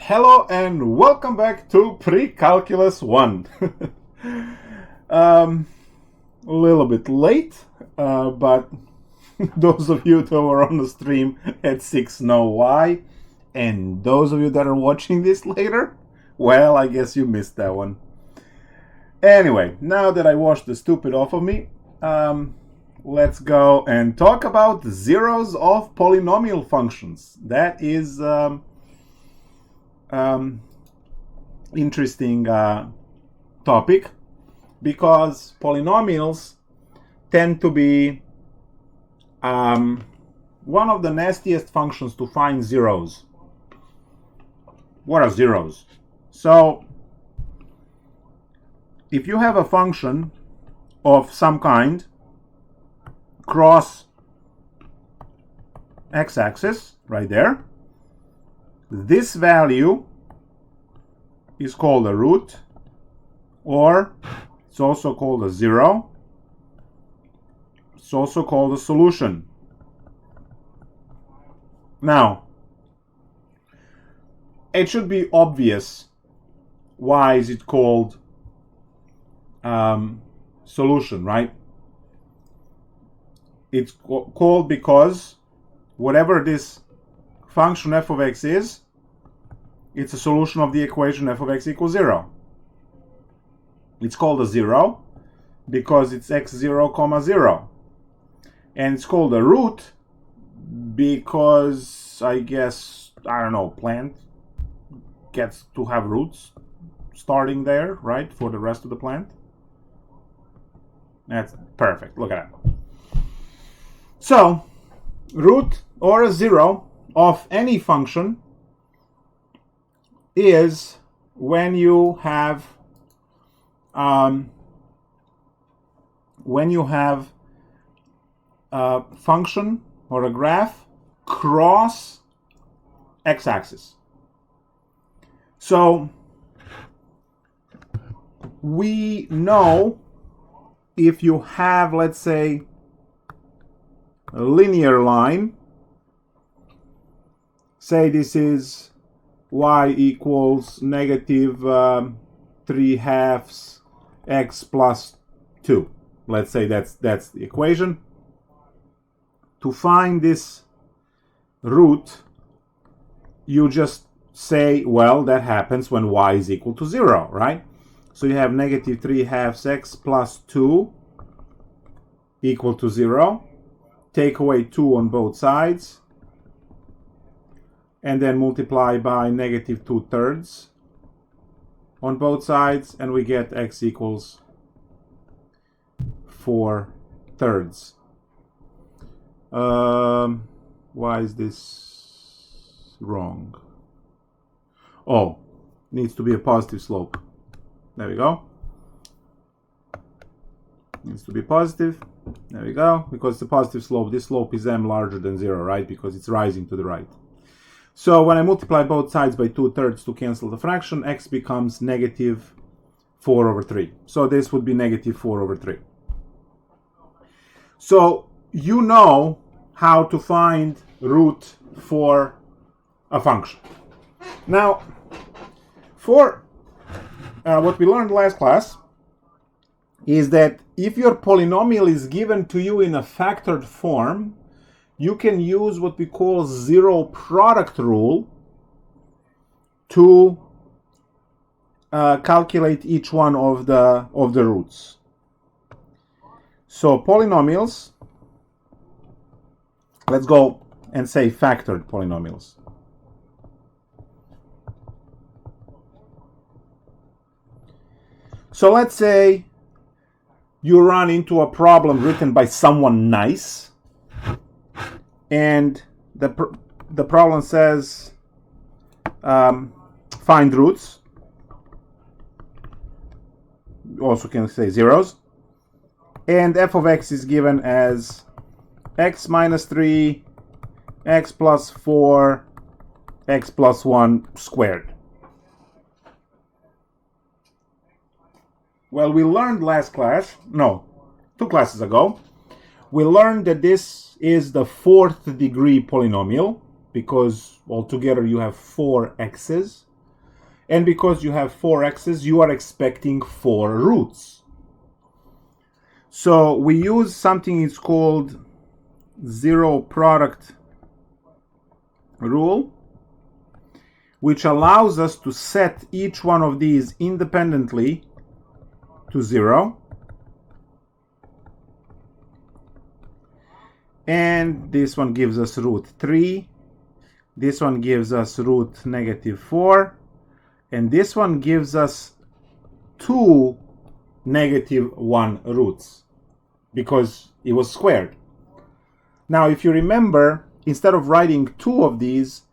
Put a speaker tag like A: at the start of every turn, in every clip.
A: Hello and welcome back to Precalculus1. A little bit late, but those of you that were on the stream at 6 know why. And those of you that are watching this later, well, I guess you missed that one. Anyway, now that I washed the stupid off of me, let's go and talk about zeros of polynomial functions. That is interesting topic, because polynomials tend to be one of the nastiest functions to find zeros. What are zeros? So if you have a function of some kind cross x-axis right there, this value is called a root, or it's also called a zero. It's also called a solution. Now, it should be obvious why is it called solution, right? It's called because whatever this function f of x is, it's a solution of the equation f of x equals 0. It's called a zero because it's x0, 0. And it's called a root because, I guess, I don't know, plant gets to have roots starting there, right, for the rest of the plant. That's perfect. Look at that. So, root or a zero of any function is when you have a function or a graph cross x-axis. So we know if you have, let's say, a linear line, say this is y equals negative 3/2 x plus 2. Let's say that's the equation. To find this root, you just say, well, that happens when y is equal to 0, right? So you have negative 3/2 x plus 2 equal to 0. Take away 2 on both sides, and then multiply by negative 2/3 on both sides, and we get x equals 4/3. Why is this wrong? Oh, needs to be a positive slope. There we go. Needs to be positive. There we go. Because it's a positive slope, this slope is m larger than 0, right? Because it's rising to the right. So when I multiply both sides by 2/3 to cancel the fraction, x becomes negative 4/3. So this would be negative 4/3. So you know how to find root for a function. Now, for what we learned last class is that if your polynomial is given to you in a factored form, you can use what we call zero product rule to calculate each one of the roots. So polynomials, let's go and say factored polynomials. So let's say you run into a problem written by someone nice, and the problem says find roots. You also can say zeros. And f of x is given as x minus 3, x plus 4, x plus 1 squared. Well, we learned last class, no, 2 classes ago, we learned that this is the 4th degree polynomial, because altogether you have 4 x's. And because you have 4 x's, you are expecting 4 roots. So we use something it's called zero product rule, which allows us to set each one of these independently to 0. And this one gives us root 3. This one gives us root -4. And this one gives us 2 -1 roots because it was squared. Now, if you remember, instead of writing 2 of these,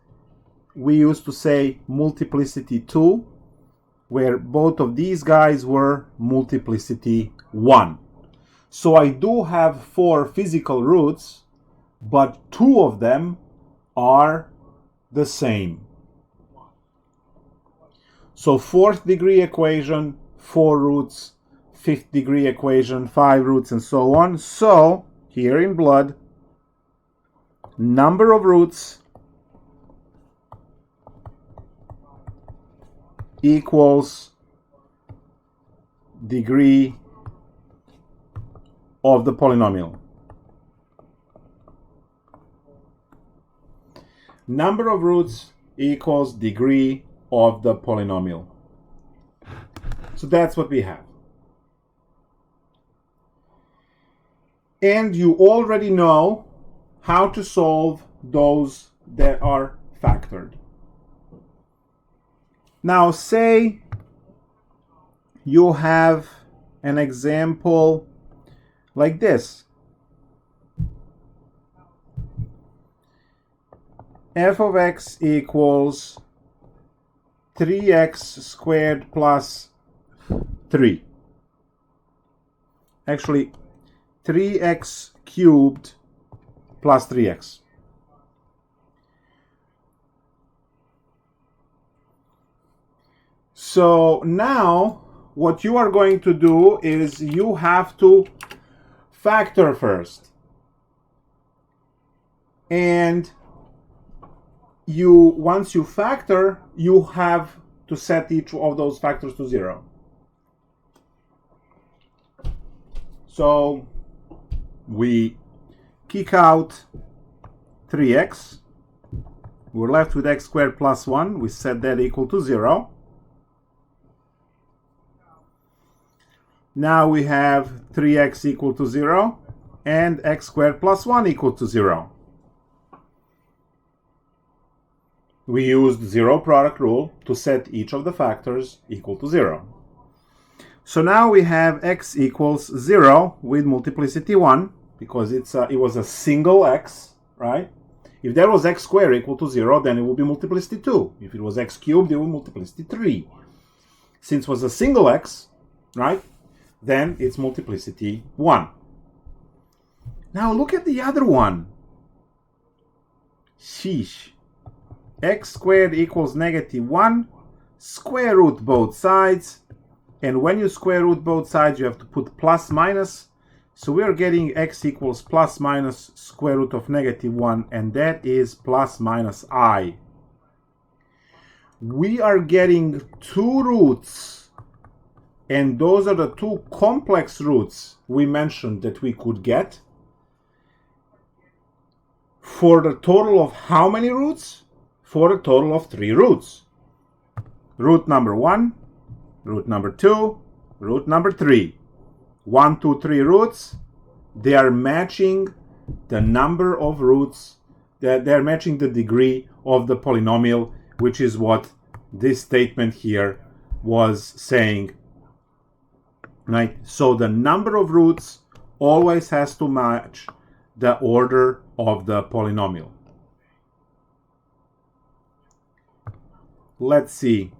A: we used to say multiplicity 2, where both of these guys were multiplicity 1. So I do have 4 physical roots, but 2 of them are the same. So 4th degree equation, 4 roots, 5th degree equation, 5 roots, and so on. So here in blood, number of roots equals degree of the polynomial. Number of roots equals degree of the polynomial. So that's what we have. And you already know how to solve those that are factored. Now, say you have an example like this. F of x equals 3x squared plus 3. Actually, 3x cubed plus 3x. So now what you are going to do is you have to factor first. And once you factor, you have to set each of those factors to 0. So we kick out 3x. We're left with x squared plus 1. We set that equal to 0. Now we have 3x equal to 0 and x squared plus 1 equal to 0. We used zero product rule to set each of the factors equal to 0. So now we have x equals 0 with multiplicity 1, because it was a single x, right? If there was x squared equal to 0, then it would be multiplicity 2. If it was x cubed, it would be multiplicity 3. Since it was a single x, right, then it's multiplicity 1. Now look at the other one. Sheesh. X squared equals -1, square root both sides, and when you square root both sides you have to put plus minus, so we are getting x equals plus minus square root of -1, and that is plus minus I. We are getting 2 roots, and those are the 2 complex roots we mentioned that we could get for the total of how many roots? For a total of 3 roots. Root number 1, root number 2, root number 3. 1, 2, 3 roots. They are matching the number of roots, they're matching the degree of the polynomial, which is what this statement here was saying. Right? So the number of roots always has to match the order of the polynomial. Let's see.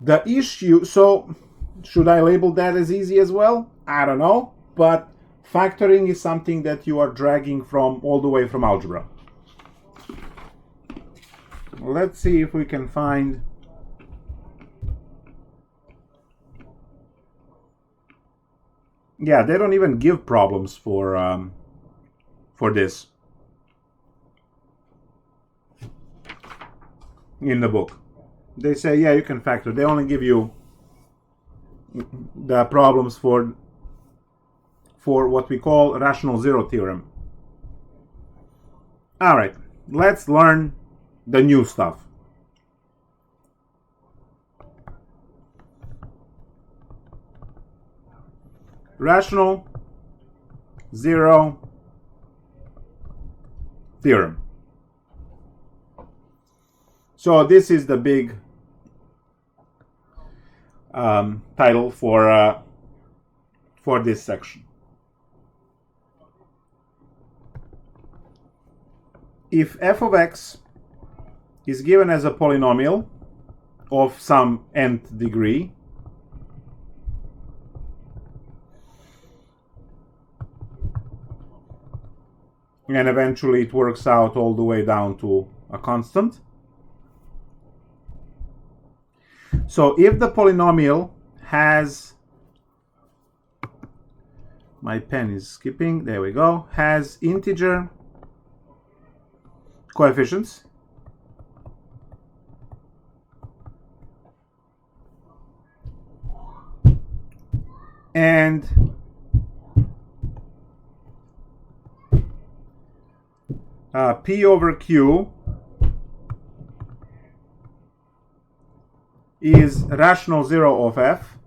A: The issue, so should I label that as easy as well? I don't know, but factoring is something that you are dragging from all the way from algebra. Let's see if we can find they don't even give problems for this. in the book. They say, yeah, you can factor. They only give you the problems for what we call rational zero theorem. All right, let's learn the new stuff. Rational zero theorem. So this is the big title for this section. If f of x is given as a polynomial of some nth degree, and eventually it works out all the way down to a constant. So if the polynomial has, my pen is skipping, there we go, has integer coefficients, and P over Q is rational zero of f,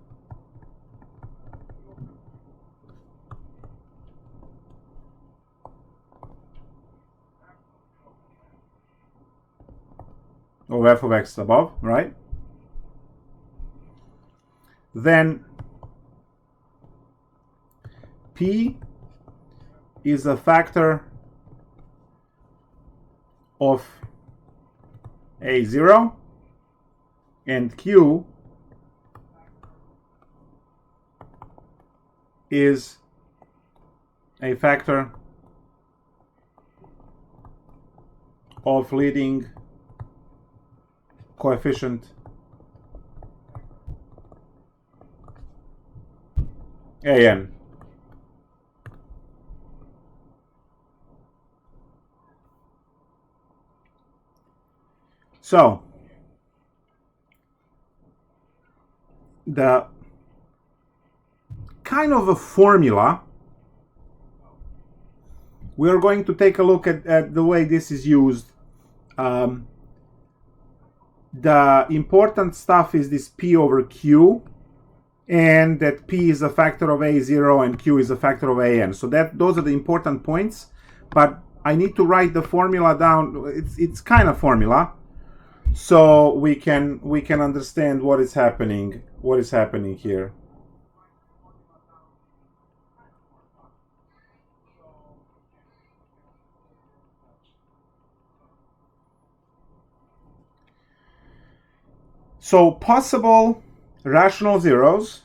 A: of f of x above, right? Then P is a factor of a0, and Q is a factor of leading coefficient an. So the kind of a formula, we are going to take a look at the way this is used. The important stuff is this P over Q, and that P is a factor of a0 and Q is a factor of an. So those are the important points, but I need to write the formula down. It's kind of formula, so we can understand what is happening here. So possible rational zeros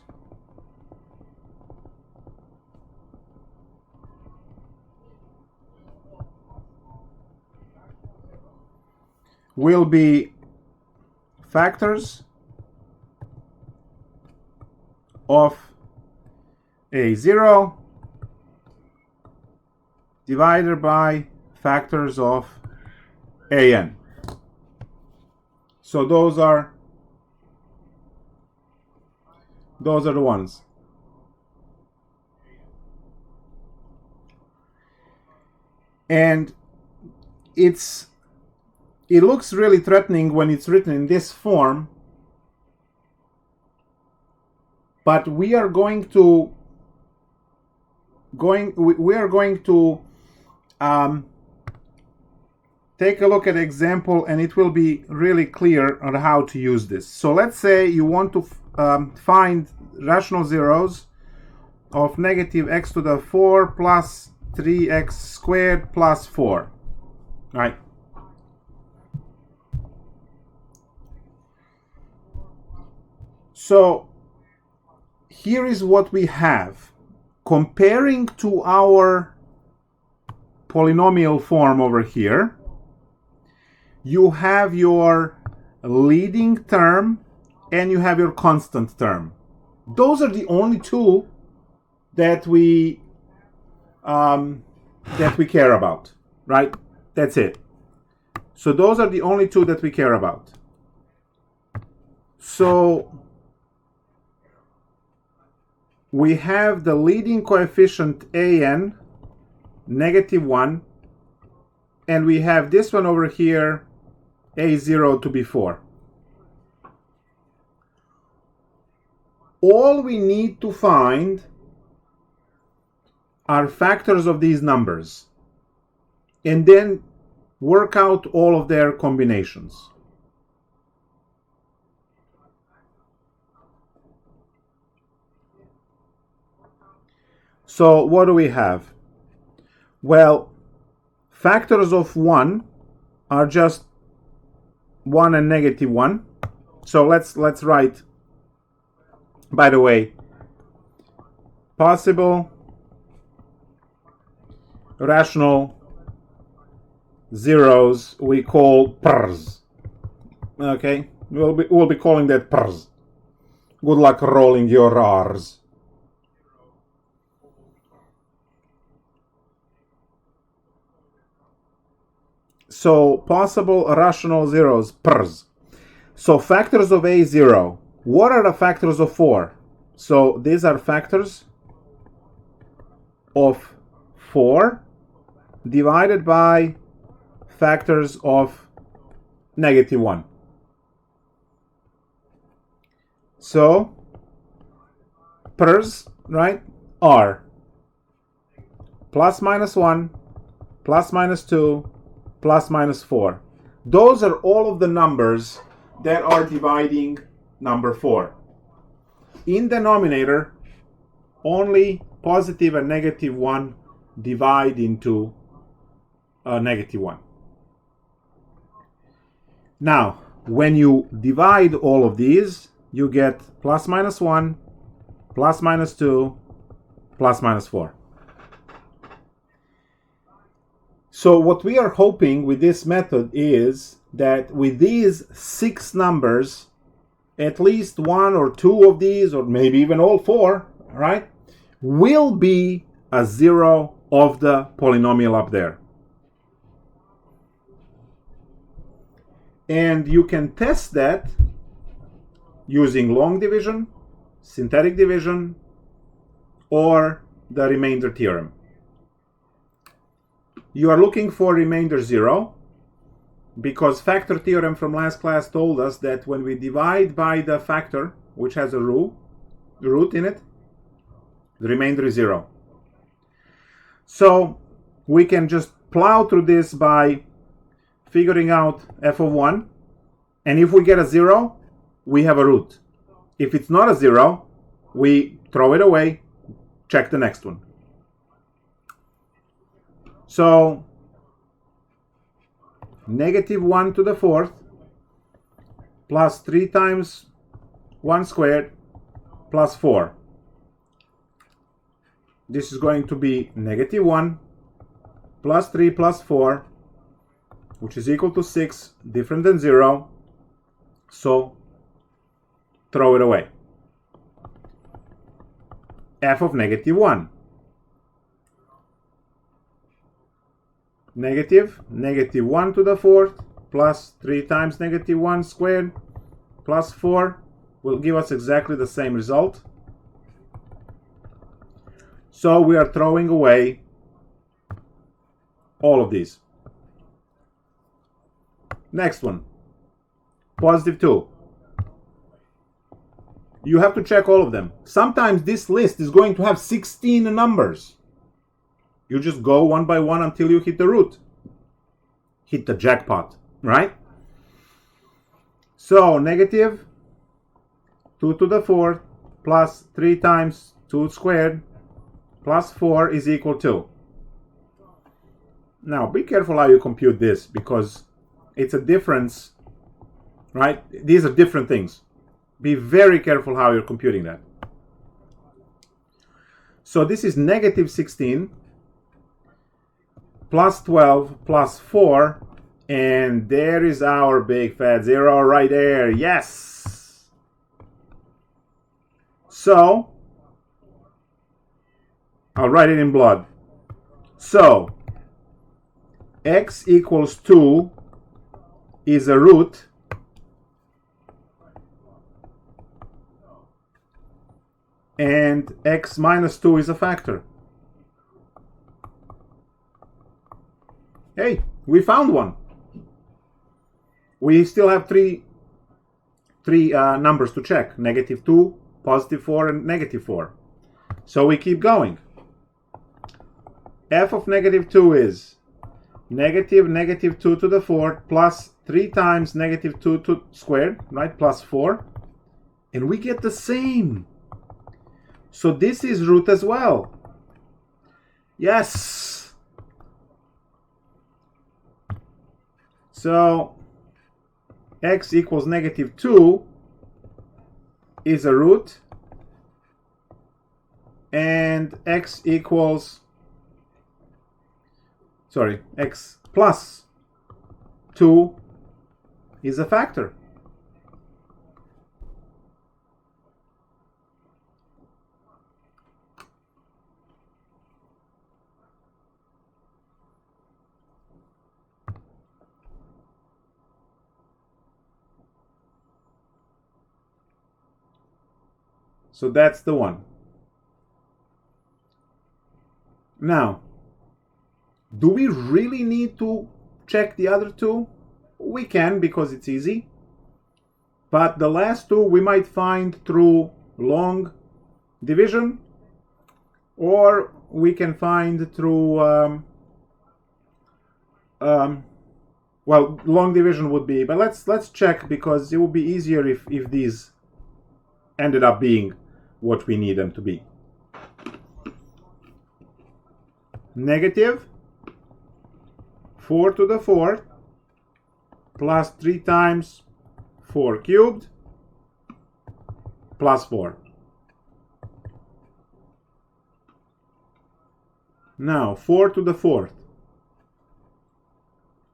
A: will be factors of a0 divided by factors of an. So those are the ones. And it looks really threatening when it's written in this form, but we are going to take a look at an example, and it will be really clear on how to use this. So let's say you want to find rational zeros of negative x to the 4 plus 3x squared plus 4, right? So here is what we have. Comparing to our polynomial form over here, you have your leading term and you have your constant term. Those are the only two that we care about, right? That's it. So those are the only two that we care about. So we have the leading coefficient an, -1, and we have this one over here, a0 to be 4. All we need to find are factors of these numbers, and then work out all of their combinations. So what do we have? Well, factors of 1 are just 1 and -1. So let's write, by the way, possible rational zeros we call prs. Okay, we'll be calling that prs. Good luck rolling your r's. So possible rational zeros, prs. So factors of a0. What are the factors of 4? So these are factors of 4 divided by factors of -1. So prs, right, are plus -1, plus -2, plus -4. Those are all of the numbers that are dividing number 4. In denominator, only positive and -1 divide into -1. Now, when you divide all of these, you get plus -1, plus -2, plus -4. So what we are hoping with this method is that with these 6 numbers, at least 1 or 2 of these, or maybe even all 4, right, will be a zero of the polynomial up there. And you can test that using long division, synthetic division, or the remainder theorem. You are looking for remainder 0 because factor theorem from last class told us that when we divide by the factor which has a root in it, the remainder is 0. So we can just plow through this by figuring out f of 1, and if we get a 0, we have a root. If it's not a 0, we throw it away, check the next one. So -1 to the 4th plus 3 times 1 squared plus 4. This is going to be -1 plus 3 plus 4, which is equal to 6, different than 0. So throw it away. F of -1. -1 to the 4th plus 3 times -1 squared plus 4 will give us exactly the same result. So we are throwing away all of these. Next one, +2. You have to check all of them. Sometimes this list is going to have 16 numbers. You just go one by one until you hit the root. Hit the jackpot, right? So -2 to the 4th plus 3 times 2 squared plus 4 is equal to. Now be careful how you compute this because it's a difference, right? These are different things. Be very careful how you're computing that. So this is -16 plus 12 plus 4, and there is our big fat 0 right there. Yes! So I'll write it in blood. So x equals 2 is a root and x minus 2 is a factor. Hey, we found one. We still have three numbers to check: -2, +4, and -4. So we keep going. F of -2 is -2 to the 4 plus 3 times -2 squared, right, plus 4. And we get the same. So this is root as well. Yes. So x equals -2 is a root, and x plus 2 is a factor. So that's the one. Now, do we really need to check the other two? We can, because it's easy. But the last two we might find through long division, or we can find through well, long division would be, but let's check, because it would be easier if these ended up being what we need them to be. -4 to the 4th plus 3 times 4 cubed plus 4. Now 4 to the 4th,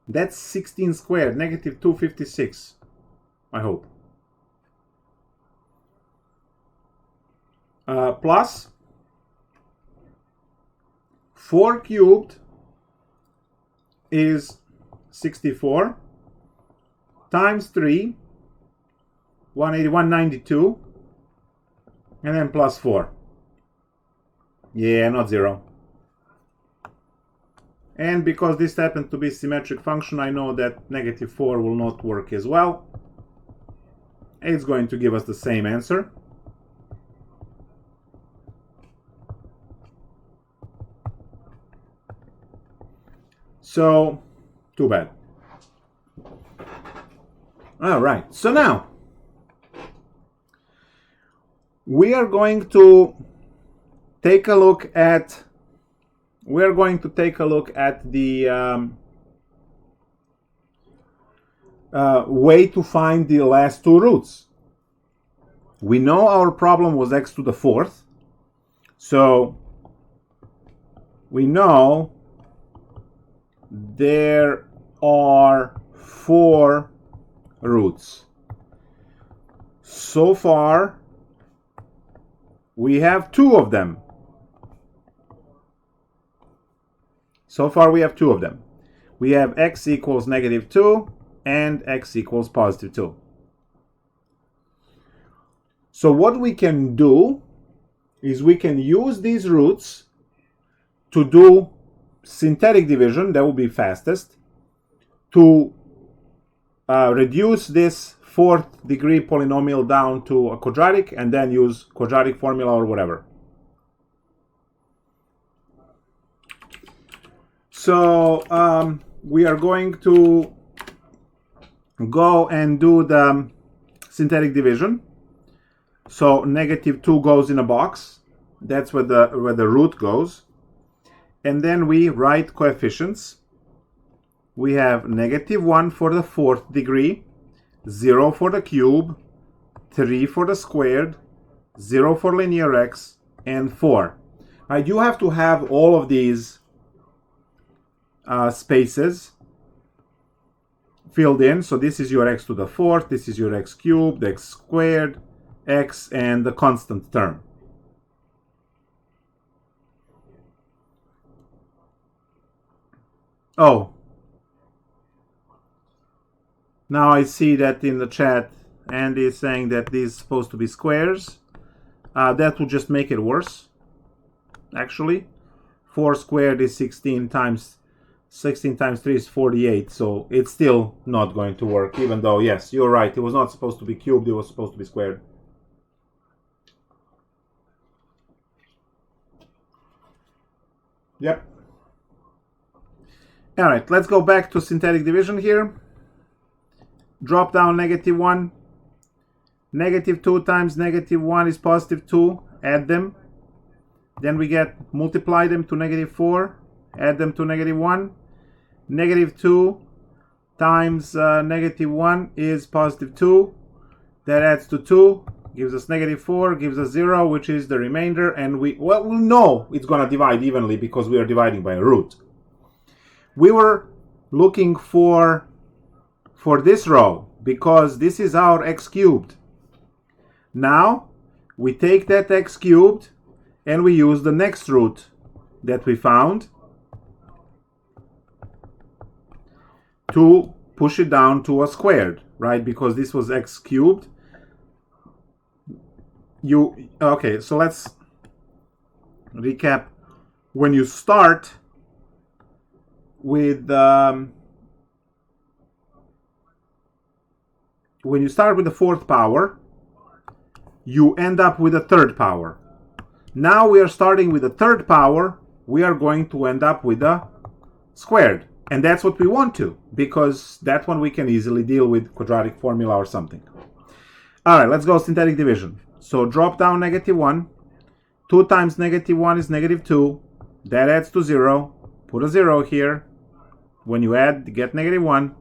A: that's 16 squared, -256, I hope. Plus 4 cubed is 64 times 3, 180, 192, and then plus 4. Yeah, not 0. And because this happens to be symmetric function, I know that -4 will not work as well. It's going to give us the same answer. So, too bad. All right, so now we are going to take a look at the way to find the last two roots. We know our problem was x to the 4th, so we know there are 4 roots. So far, we have 2 of them. We have x equals -2 and x equals +2. So what we can do is we can use these roots to do synthetic division. That will be fastest, to reduce this 4th degree polynomial down to a quadratic, and then use quadratic formula or whatever. So we are going to go and do the synthetic division. So -2 goes in a box. That's where the root goes. And then we write coefficients. We have -1 for the 4th degree, 0 for the cube, 3 for the squared, 0 for linear x, and 4. Right, you have to have all of these spaces filled in. So this is your x to the 4th, this is your x cubed, x squared, x, and the constant term. Oh, now I see that in the chat Andy is saying that these are supposed to be squares. that would just make it worse, actually. 4 squared is 16 times 3 is 48, so it's still not going to work, even though, yes, you're right, it was not supposed to be cubed, it was supposed to be squared. Yep. All right, let's go back to synthetic division here. Drop down -1. -2 times -1 is +2. Add them. Then we get multiply them to -4. Add them to -1. -2 times -1 is +2. That adds to 2. Gives us -4, gives us 0, which is the remainder. And we know it's going to divide evenly because we are dividing by a root. We were looking for this row because this is our x cubed. Now we take that x cubed and we use the next root that we found to push it down to a squared, right? Because this was x cubed. Okay, so let's recap. When you start with the fourth power, you end up with a third power. Now we are starting with the third power, we are going to end up with a squared. And that's what we want to, because that one we can easily deal with quadratic formula or something. All right, let's go synthetic division. So drop down -1. 2 times -1 is -2. That adds to 0. Put a 0 here. When you add, get -1,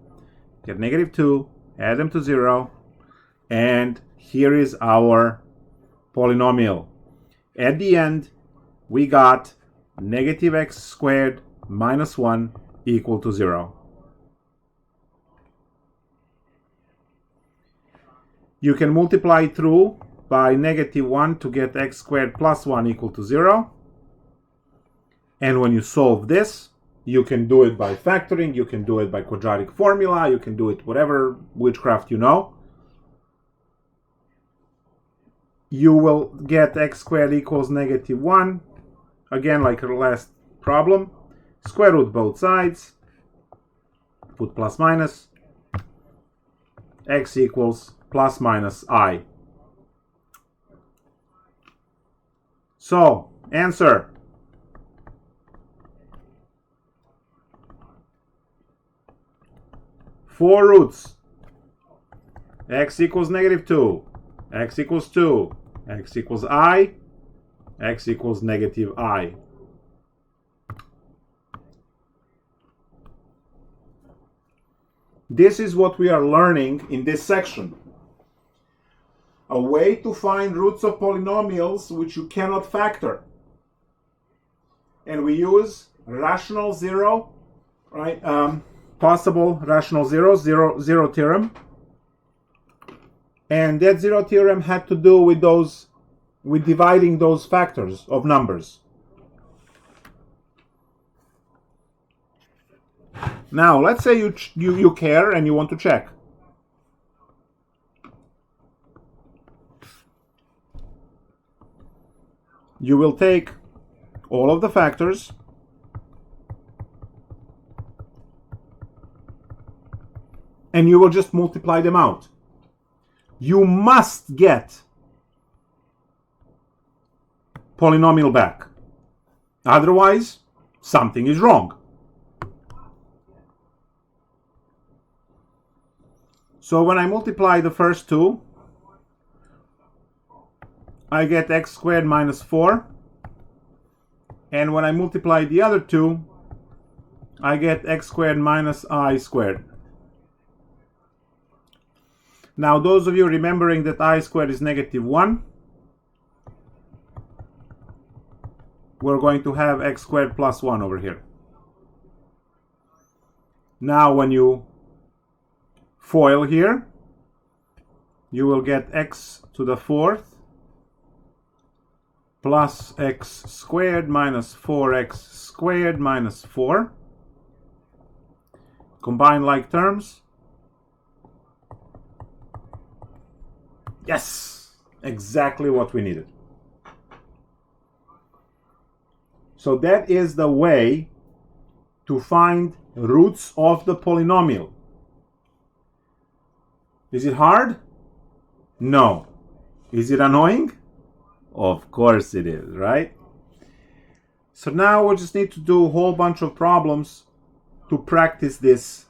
A: get -2, add them to 0. And here is our polynomial. At the end, we got -x squared minus 1 equal to 0. You can multiply through by -1 to get x squared plus 1 equal to 0. And when you solve this, you can do it by factoring, you can do it by quadratic formula, you can do it whatever witchcraft you know. You will get x squared equals -1. Again, like our last problem. Square root both sides. Put plus minus. X equals plus minus I. So, answer. Four roots. X equals -2. X equals 2. X equals I. X equals -I. This is what we are learning in this section. A way to find roots of polynomials which you cannot factor. And we use rational zero, right? Possible rational zero theorem. And that zero theorem had to do with dividing those factors of numbers. Now, let's say you care and you want to check. You will take all of the factors and you will just multiply them out. You must get polynomial back. Otherwise, something is wrong. So when I multiply the first two, I get x squared minus 4. And when I multiply the other two, I get x squared minus I squared. Now, those of you remembering that I squared is -1, we're going to have x squared plus 1 over here. Now, when you FOIL here, you will get x to the 4th plus x squared minus 4x squared minus 4. Combine like terms. Yes, exactly what we needed. So that is the way to find roots of the polynomial. Is it hard? No. Is it annoying? Of course it is, right? So now we just need to do a whole bunch of problems to practice this.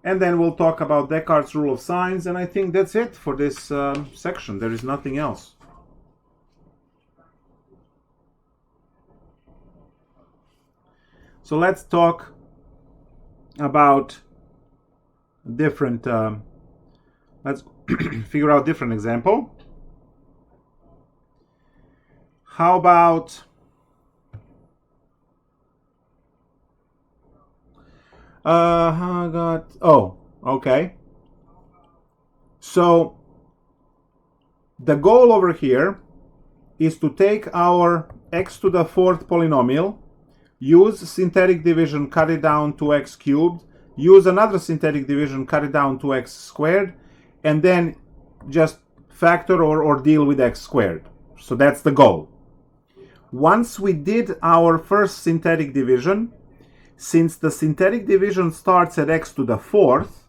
A: And then we'll talk about Descartes' rule of signs. And I think that's it for this section. There is nothing else. So let's talk about different, let's figure out different example. How about okay. So the goal over here is to take our x to the fourth polynomial, use synthetic division, cut it down to x cubed, use another synthetic division, cut it down to x squared, and then just factor or deal with x squared. So that's the goal. Once we did our first synthetic division, since the synthetic division starts at x to the fourth,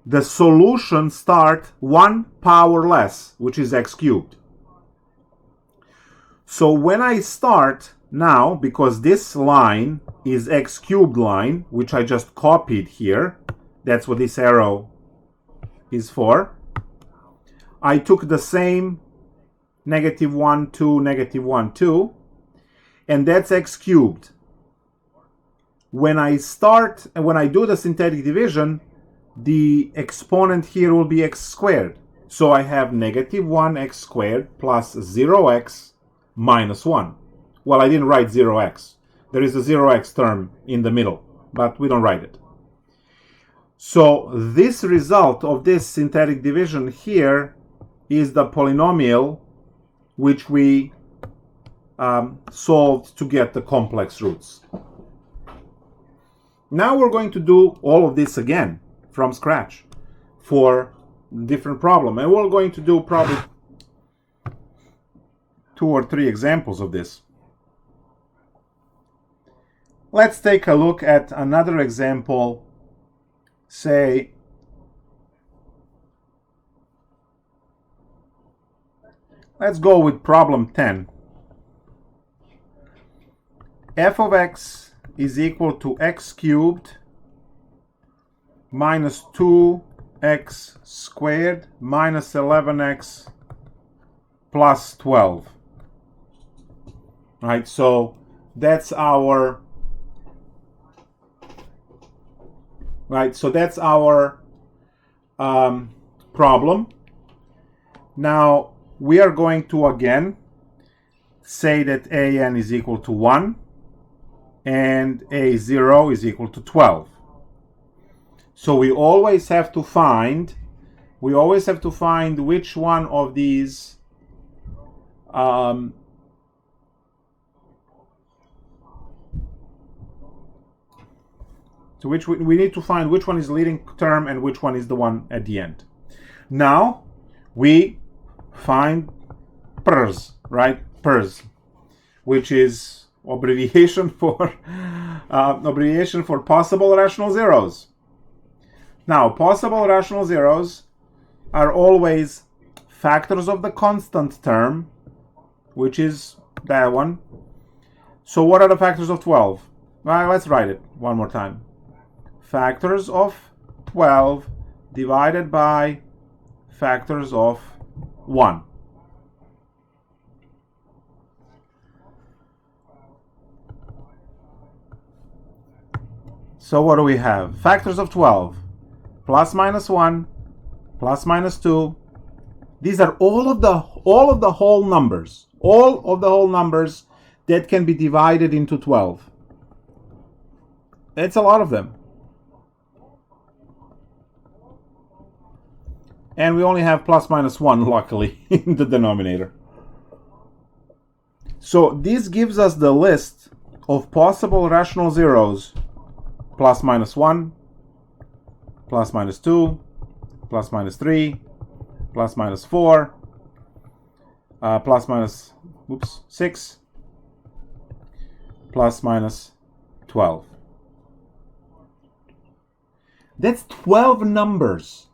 A: the solution starts one power less, which is x cubed. So when I start now, because this line is x cubed line, which I just copied here, that's what this arrow is for, I took the same -1, 2, -1, 2, and that's x cubed. When I do the synthetic division, the exponent here will be x squared. So I have -1x squared plus 0x minus 1. Well, I didn't write 0x. There is a 0x term in the middle, but we don't write it. So this result of this synthetic division here is the polynomial which we solved to get the complex roots. Now we're going to do all of this again from scratch for different problem, and we're going to do probably 2 or 3 examples of this. Let's take a look at another example. Say let's go with problem 10. F of x is equal to x cubed minus 2x squared minus 11x plus 12. Right, so that's our problem. Now we are going to again say that an is equal to 1 and a0 is equal to 12. So we always have to find which one of these so we need to find which one is the leading term and which one is the one at the end. Now we find PERS, right? PERS, which is abbreviation for possible rational zeros. Now, possible rational zeros are always factors of the constant term, which is that one. So what are the factors of 12? Well, let's write it one more time. Factors of 12 divided by factors of 1. So what do we have? Factors of 12. Plus minus 1, plus minus 2. These are all of the whole numbers. All of the whole numbers that can be divided into 12. It's a lot of them. And we only have plus minus 1, luckily, in the denominator. So this gives us the list of possible rational zeros. Plus minus 1, plus minus 2, plus minus 3, plus minus 4, plus minus 6, plus minus 12. That's 12 numbers.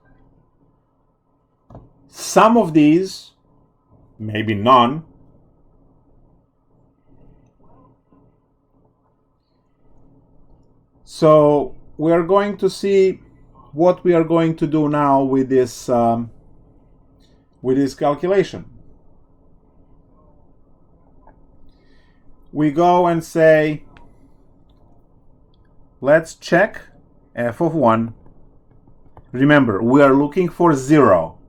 A: Some of these, maybe none. So we are going to see what we are going to do now with this calculation. We go and say, let's check f of 1. Remember, we are looking for 0.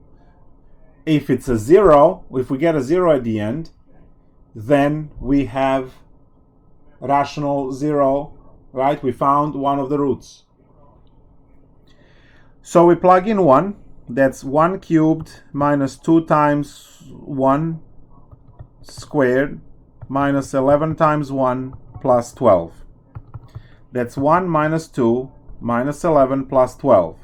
A: If it's a 0, if we get a 0 at the end, then we have rational 0, right? We found one of the roots. So we plug in 1. That's 1 cubed minus 2 times 1 squared minus 11 times 1 plus 12. That's 1 minus 2 minus 11 plus 12.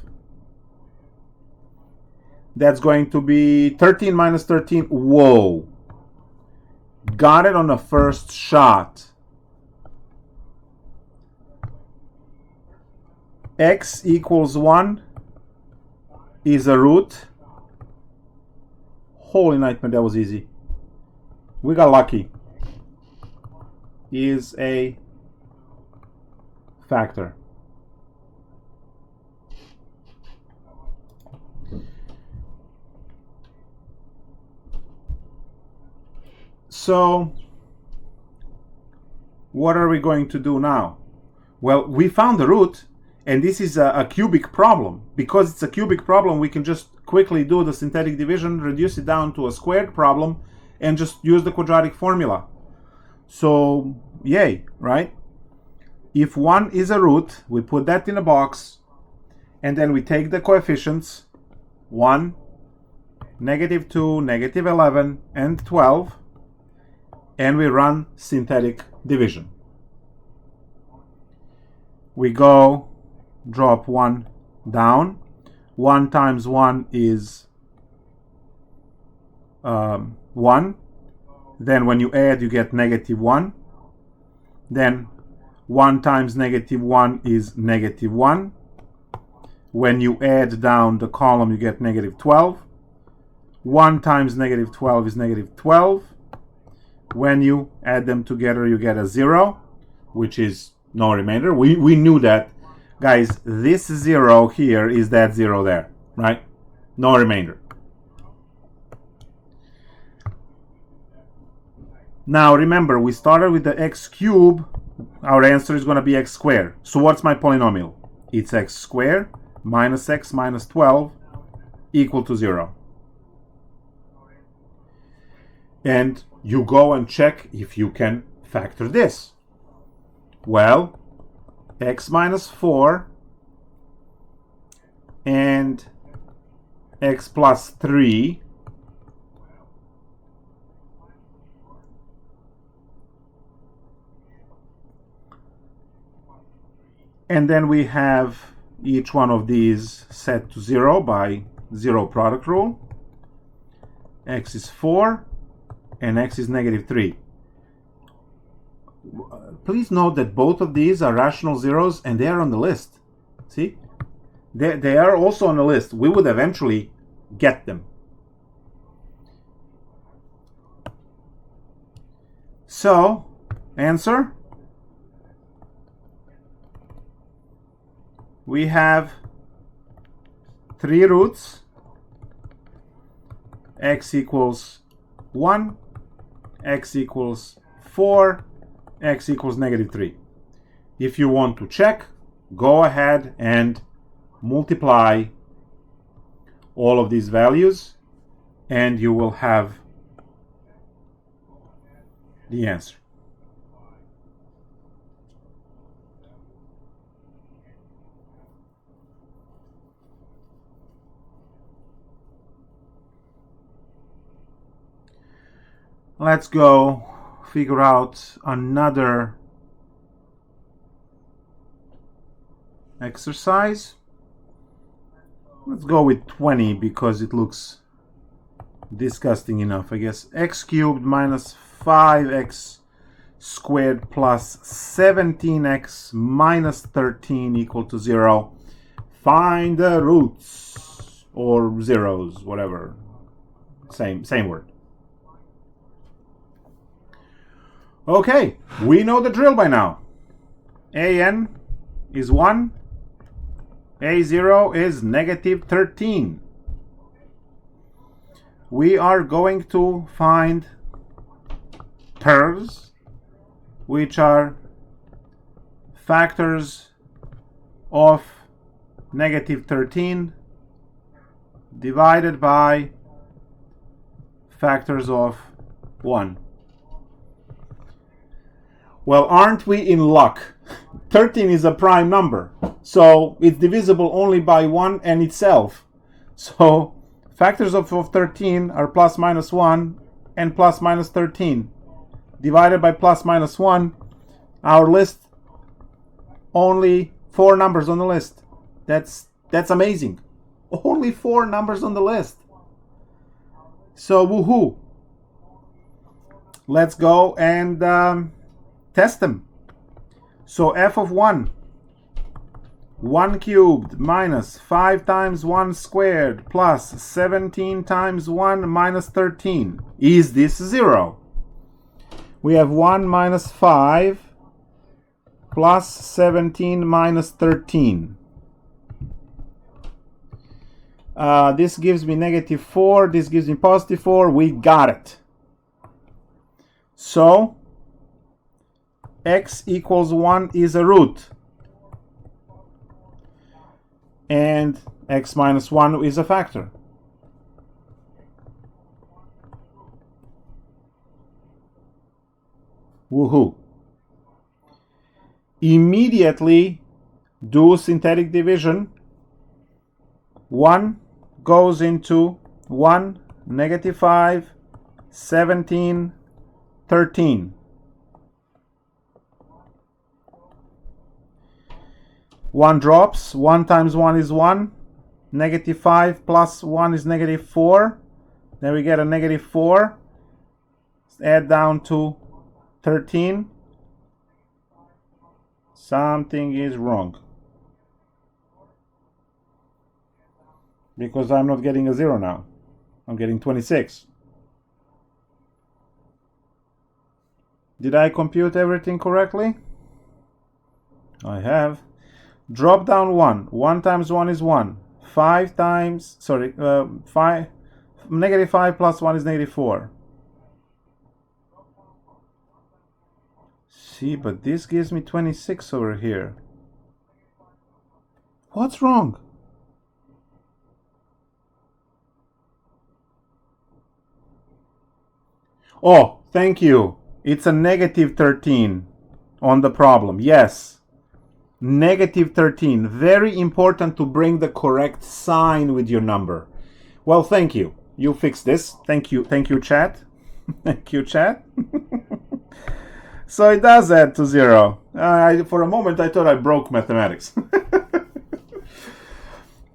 A: That's going to be 13 minus 13. Whoa! Got it on the first shot. X equals 1 is a root. Holy nightmare, that was easy. We got lucky. Is a factor. So, what are we going to do now? Well, we found the root, and this is a cubic problem. Because it's a cubic problem, we can just quickly do the synthetic division, reduce it down to a squared problem, and just use the quadratic formula. So, yay, right? If 1 is a root, we put that in a box, and then we take the coefficients, 1, negative 2, negative 11, and 12, and we run synthetic division. We go, drop 1 down. 1 times 1 is 1. Then when you add, you get negative 1. Then 1 times negative 1 is negative 1. When you add down the column, you get negative 12. 1 times negative 12 is negative 12. When you add them together, you get a 0, which is no remainder. We knew that. Guys, this 0 here is that 0 there, right? No remainder. Now remember, we started with the x cubed. Our answer is going to be x squared. So what's my polynomial? It's x squared minus x minus 12 equal to 0. And you go and check if you can factor this. Well, x minus 4 and x plus 3 and then we have each one of these set to 0 by 0 product rule. X is 4 and x is negative 3. Please note that both of these are rational zeros and they are on the list. See? They are also on the list. We would eventually get them. So, answer? We have 3 roots. X equals 1, x equals 4, x equals negative 3. If you want to check, go ahead and multiply all of these values and you will have the answer. Let's go figure out another exercise. Let's go with 20 because it looks disgusting enough, I guess. X cubed minus 5x squared plus 17x minus 13 equal to 0. Find the roots, or zeros, whatever. Same word. Okay, we know the drill by now. AN is 1. A0 is negative 13. We are going to find terms which are factors of negative 13 divided by factors of 1. Well, aren't we in luck? 13 is a prime number, so it's divisible only by 1 and itself. So factors of 13 are plus minus 1 and plus minus 13. Divided by plus minus 1, our list, only 4 numbers on the list. That's amazing. Only 4 numbers on the list. So woohoo. Let's go and test them. So f of 1 cubed minus 5 times 1 squared plus 17 times 1 minus 13. Is this 0? We have 1 minus 5 plus 17 minus 13. This gives me negative 4. This gives me positive 4. We got it. So x equals 1 is a root. And x minus 1 is a factor. Woohoo. Immediately do synthetic division. 1 goes into 1, negative 5, 17, 13. 1 drops. 1 times 1 is 1. Negative 5 plus 1 is negative 4. Then we get a negative 4. Let's add down to 13. Something is wrong. Because I'm not getting a 0 now. I'm getting 26. Did I compute everything correctly? I have. Drop down 1. 1 times 1 is 1. 5 times, sorry, 5, negative 5 plus 1 is negative 4. See, but this gives me 26 over here. What's wrong? Oh, thank you. It's a negative 13 on the problem. Yes. Negative 13. Very important to bring the correct sign with your number. Well, thank you. You fixed this. Thank you. Thank you, chat. Thank you, chat. So it does add to 0. For a moment, I thought I broke mathematics.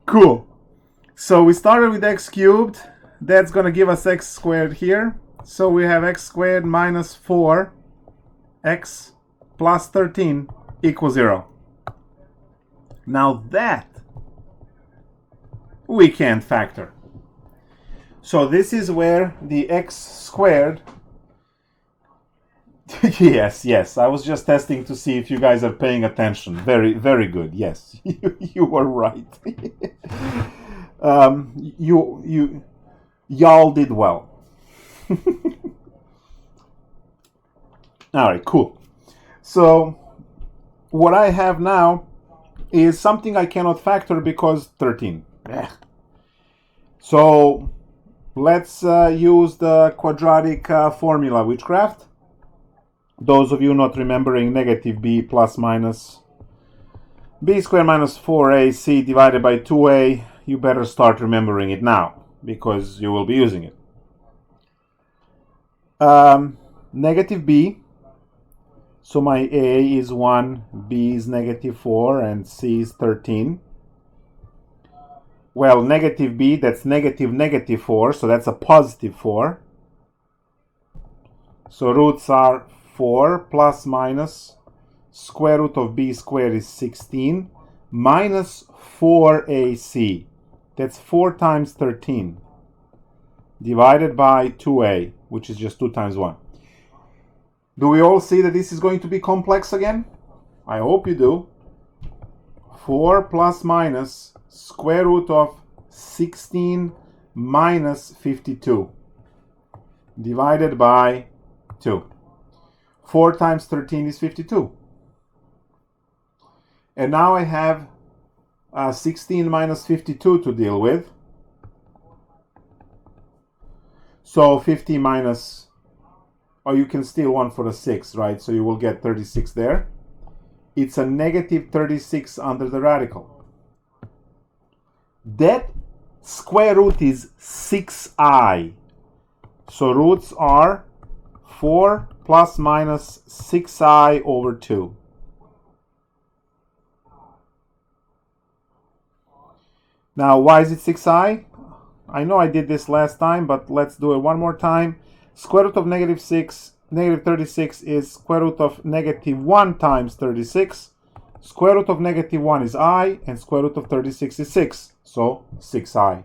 A: Cool. So we started with x cubed. That's going to give us x squared here. So we have x squared minus 4x plus 13 equals 0. Now that we can't factor. So this is where the x squared... Yes, I was just testing to see if you guys are paying attention. Very, very good. Yes, you were right. Y'all did well. All right, cool. So what I have now is something I cannot factor because 13. So let's use the quadratic formula witchcraft. Those of you not remembering negative b plus minus b squared minus 4ac divided by 2a, you better start remembering it now because you will be using it. Negative b, so my a is 1, b is negative 4, and c is 13. Well, negative b, that's negative 4, so that's a positive 4. So roots are 4 plus minus square root of b squared is 16 minus 4ac. That's 4 times 13 divided by 2a, which is just 2 times 1. Do we all see that this is going to be complex again? I hope you do. 4 plus minus square root of 16 minus 52 divided by 2. 4 times 13 is 52. And now I have 16 minus 52 to deal with. So 50 minus, or you can steal 1 for a 6, right? So you will get 36 there. It's a negative 36 under the radical. That square root is 6i. So roots are 4 plus minus 6i over 2. Now, why is it 6i? I know I did this last time, but let's do it one more time. Square root of negative 36 is square root of negative 1 times 36. Square root of negative 1 is I, and square root of 36 is 6. So 6i.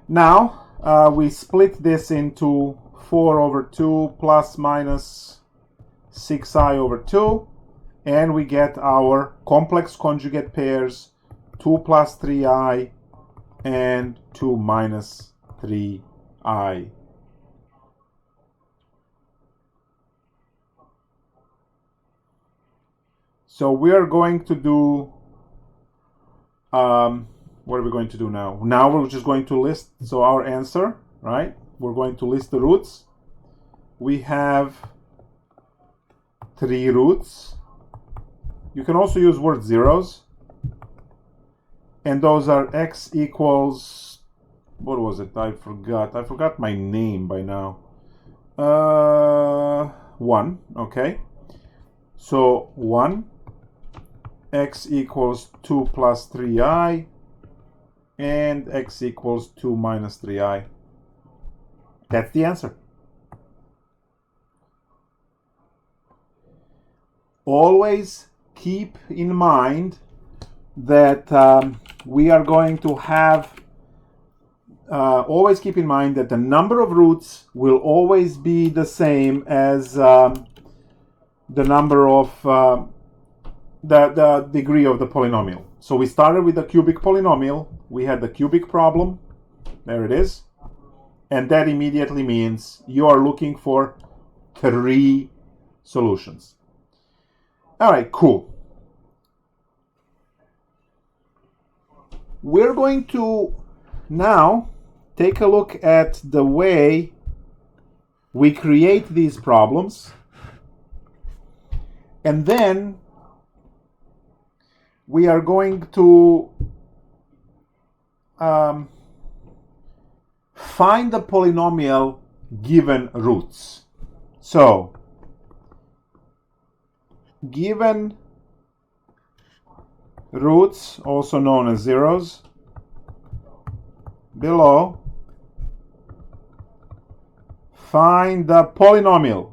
A: Now, we split this into 4 over 2 plus minus 6i over 2, and we get our complex conjugate pairs 2 plus 3i and 2 minus 3i. So we are going to do, what are we going to do now? Now we're just going to list, so our answer, right? We're going to list the roots. We have 3 roots. You can also use word zeros. And those are x equals, what was it? I forgot my name by now. 1, okay. So 1, x equals 2 plus 3i, and x equals 2 minus 3i. That's the answer. Always keep in mind that we are going to have, always keep in mind that the number of roots will always be the same as the number of, the degree of the polynomial. So we started with the cubic polynomial, we had the cubic problem, there it is, and that immediately means you are looking for 3 solutions. All right, cool. We're going to now take a look at the way we create these problems, and then we are going to find the polynomial given roots. So, given roots, also known as zeros, below, find the polynomial.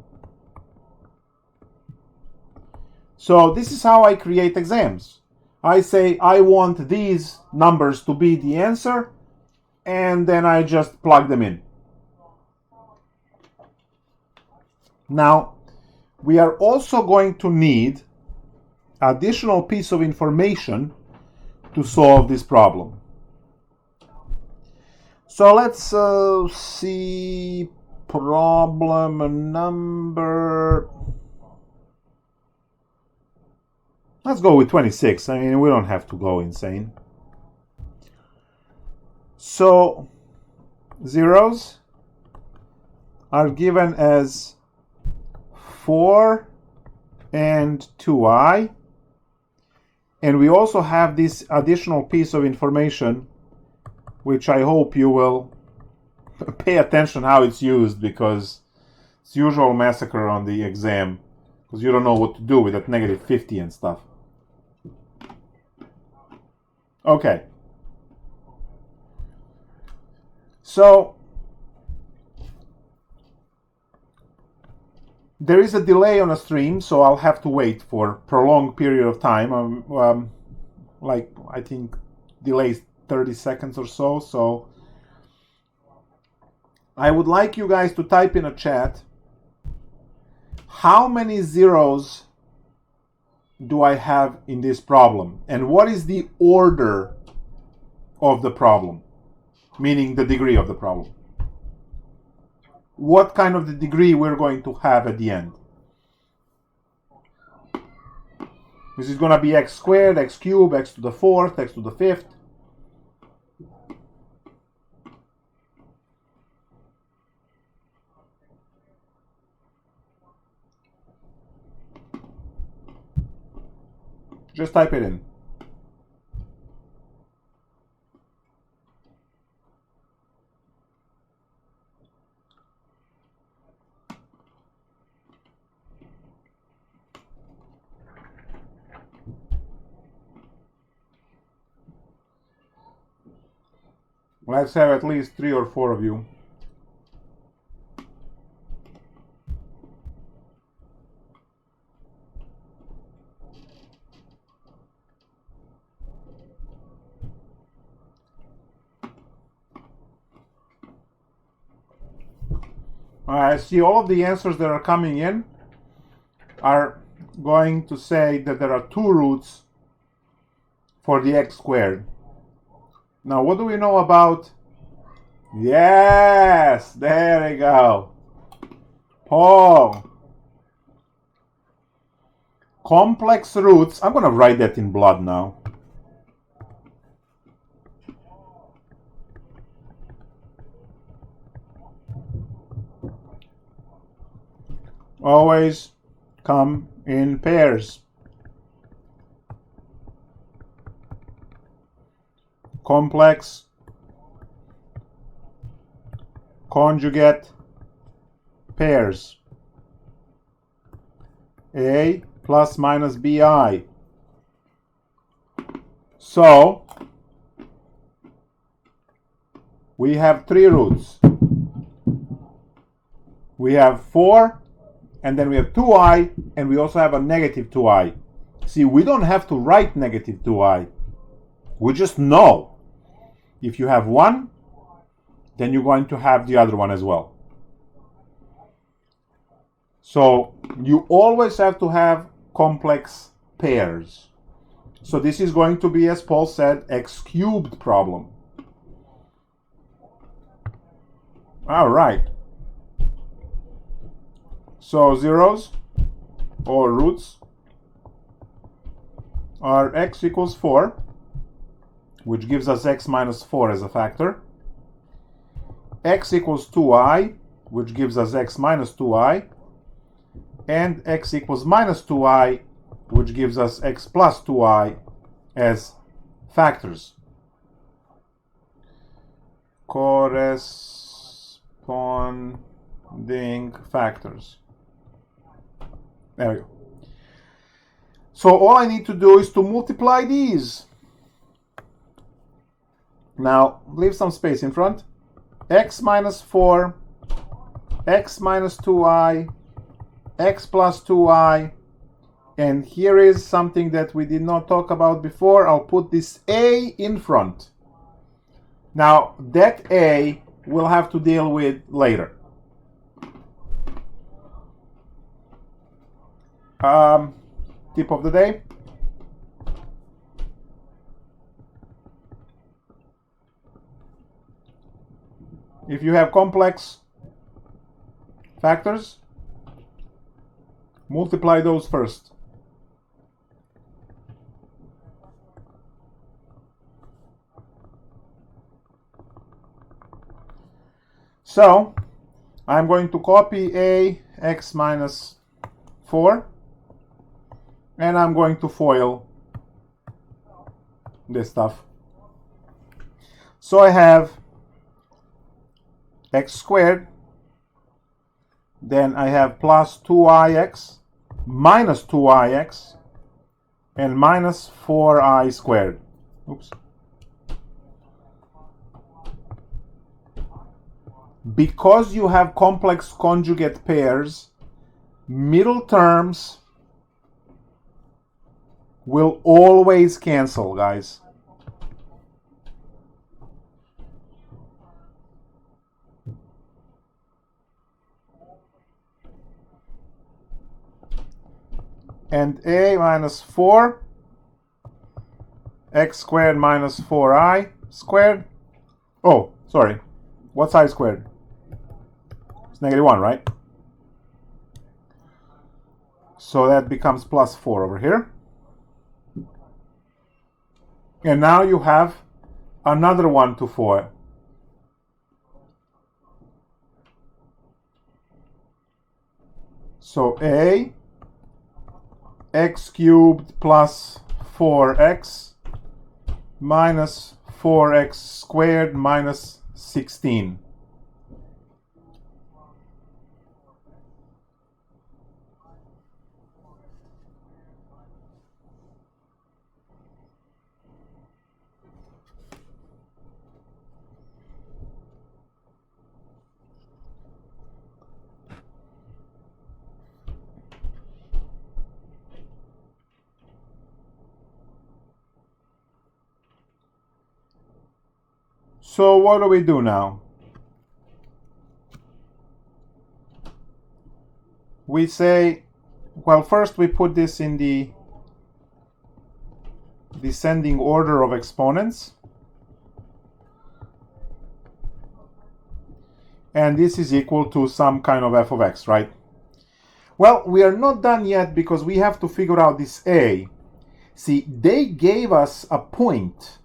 A: So this is how I create exams. I say I want these numbers to be the answer, and then I just plug them in. Now, we are also going to need additional piece of information to solve this problem. So let's see problem number, let's go with 26. I mean, we don't have to go insane. So zeros are given as 4 and 2i. And we also have this additional piece of information, which I hope you will pay attention how it's used, because it's usual massacre on the exam, because you don't know what to do with that negative 50 and stuff. Okay. So There is a delay on a stream, so I'll have to wait for a prolonged period of time. Like, I think delays 30 seconds or so. So I would like you guys to type in a chat, how many zeros do I have in this problem? And what is the order of the problem? Meaning the degree of the problem. What kind of the degree we're going to have at the end? This is going to be x squared, x cubed, x to the fourth, x to the fifth. Just type it in. Let's have at least 3 or 4 of you. I see all of the answers that are coming in are going to say that there are 2 roots for the x squared. Now, what do we know about? Yes, there you go. Paul. Complex roots. I'm going to write that in blood now. Always come in pairs. Complex conjugate pairs. A plus minus bi. So we have 3 roots. We have 4, and then we have 2i, and we also have a negative 2i. See, we don't have to write negative 2i. We just know if you have 1, then you're going to have the other one as well. So you always have to have complex pairs. So this is going to be, as Paul said, x cubed problem. All right. So zeros or roots are x equals 4, which gives us x minus 4 as a factor. X equals 2i, which gives us x minus 2i. And x equals minus 2i, which gives us x plus 2i as factors. Corresponding factors. There we go. So all I need to do is to multiply these. Now, leave some space in front. X minus 4, x minus 2i, x plus 2i, and here is something that we did not talk about before. I'll put this a in front. Now, that a we'll have to deal with later. Tip of the day. If you have complex factors, multiply those first. So I'm going to copy a x minus 4, and I'm going to FOIL this stuff. So I have x squared, then I have plus 2ix minus 2ix and minus 4i squared. Oops. Because you have complex conjugate pairs, middle terms will always cancel, guys. And a minus 4 x squared minus 4i squared. Oh, sorry. What's I squared? It's -1, right? So that becomes plus 4 over here. And now you have another 1 to 4. So a x cubed plus 4x minus 4x squared minus 16. So what do we do now? We say, well, first we put this in the descending order of exponents. And this is equal to some kind of f of x, right? Well, we are not done yet because we have to figure out this a. See, they gave us a point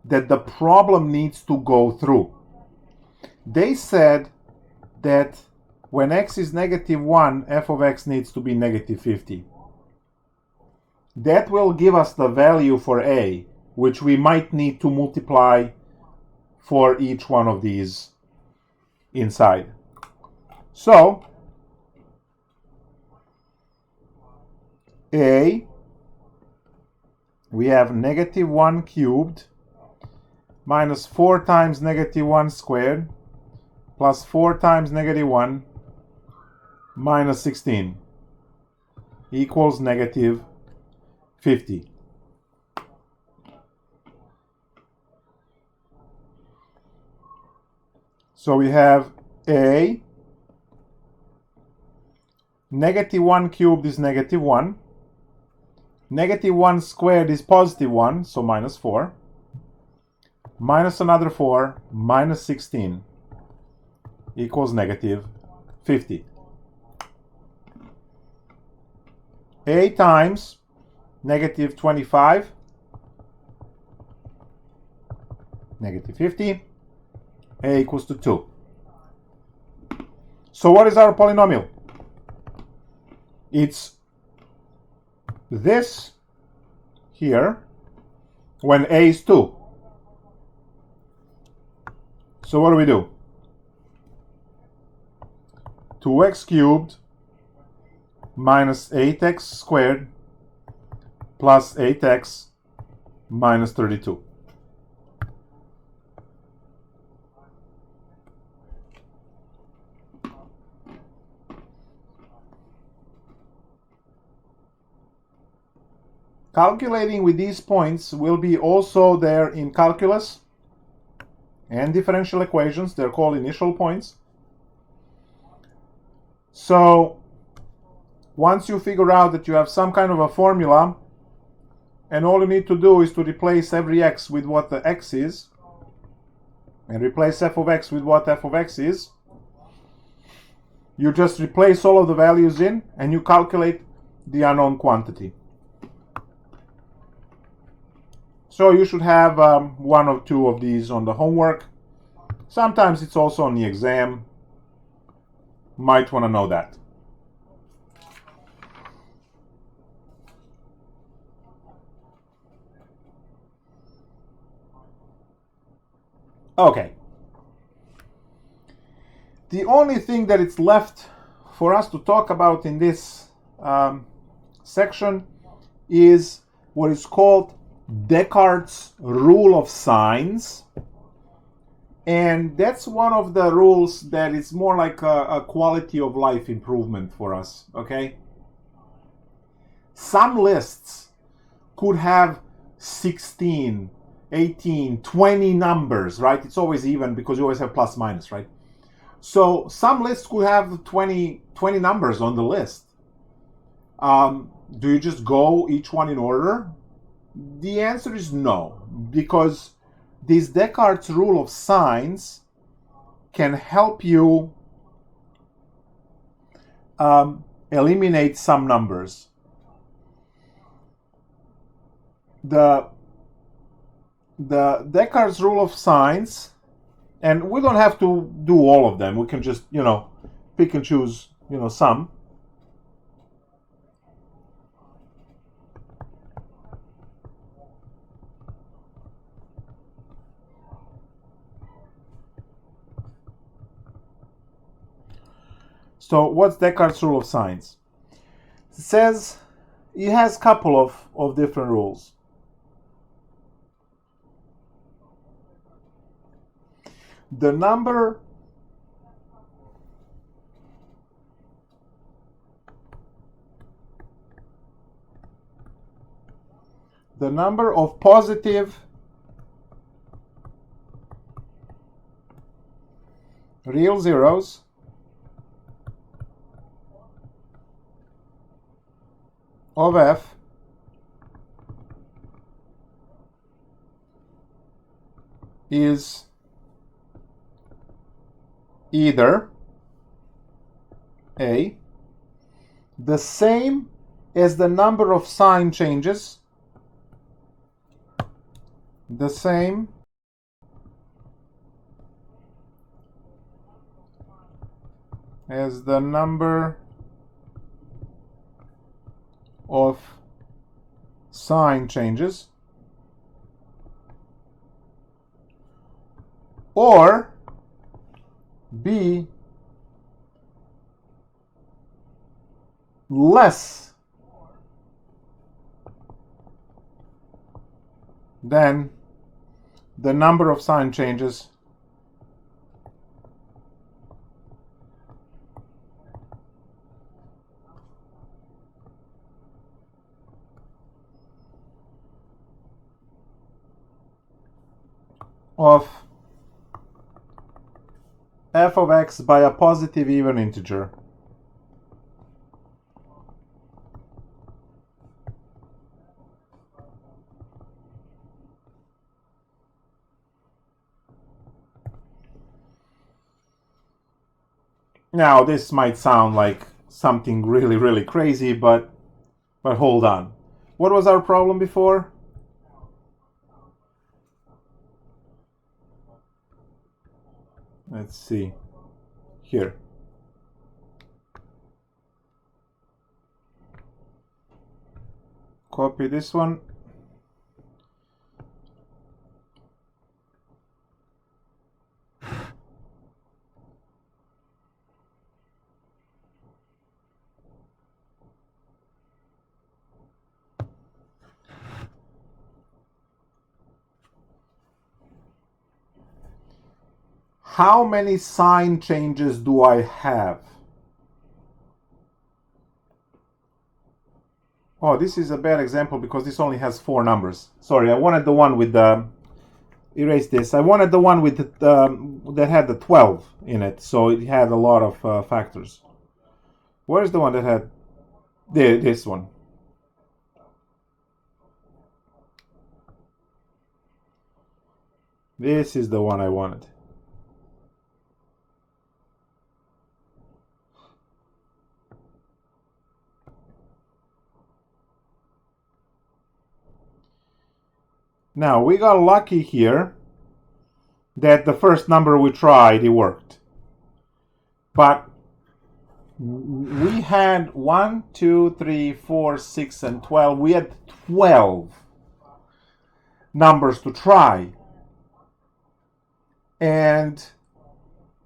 A: that the problem needs to go through. They said that when x is -1, f of x needs to be -50. That will give us the value for a, which we might need to multiply for each one of these inside. So, a, we have -1 cubed minus 4 times -1 squared plus 4 times -1 minus 16 equals -50. So we have a, -1 cubed is -1, -1 squared is +1, so minus 4, minus another 4, minus 16 equals -50. A times -25, -50, a equals to 2. So what is our polynomial? It's this here when a is 2. So what do? 2x cubed minus 8x squared plus 8x minus 32. Calculating with these points will be also there in calculus and differential equations. They're called initial points. So once you figure out that you have some kind of a formula, and all you need to do is to replace every x with what the x is, and replace f of x with what f of x is, you just replace all of the values in, and you calculate the unknown quantity. So you should have 1 or 2 of these on the homework. Sometimes it's also on the exam. Might want to know that. Okay. The only thing that is left for us to talk about in this section is what is called Descartes' rule of signs, And that's one of the rules that is more like a quality of life improvement for us, okay? Some lists could have 16, 18, 20 numbers, right? It's always even because you always have plus minus, right? So some lists could have 20 numbers on the list. Do you just go each one in order? The answer is no, because this Descartes' rule of signs can help you eliminate some numbers. The Descartes' rule of signs, and we don't have to do all of them. We can just, pick and choose, some. So what's Descartes' rule of signs? It says it has a couple of different rules. The number of positive real zeros of f is either A, the same as the number of sign changes, the same as the number of sign changes, or B, less than the number of sign changes of f of x by a positive even integer. Now, this might sound like something really, really crazy, but hold on. What was our problem before? Let's see. Here. Copy this one. How many sign changes do I have? Oh, this is a bad example because this only has 4 numbers. Sorry, I wanted the one with the... Erase this. I wanted the one with that had the 12 in it, so it had a lot of factors. Where's the one that had... this one. This is the one I wanted. Now, we got lucky here that the first number we tried, it worked. But we had 1, 2, 3, 4, 6, and 12. We had 12 numbers to try. And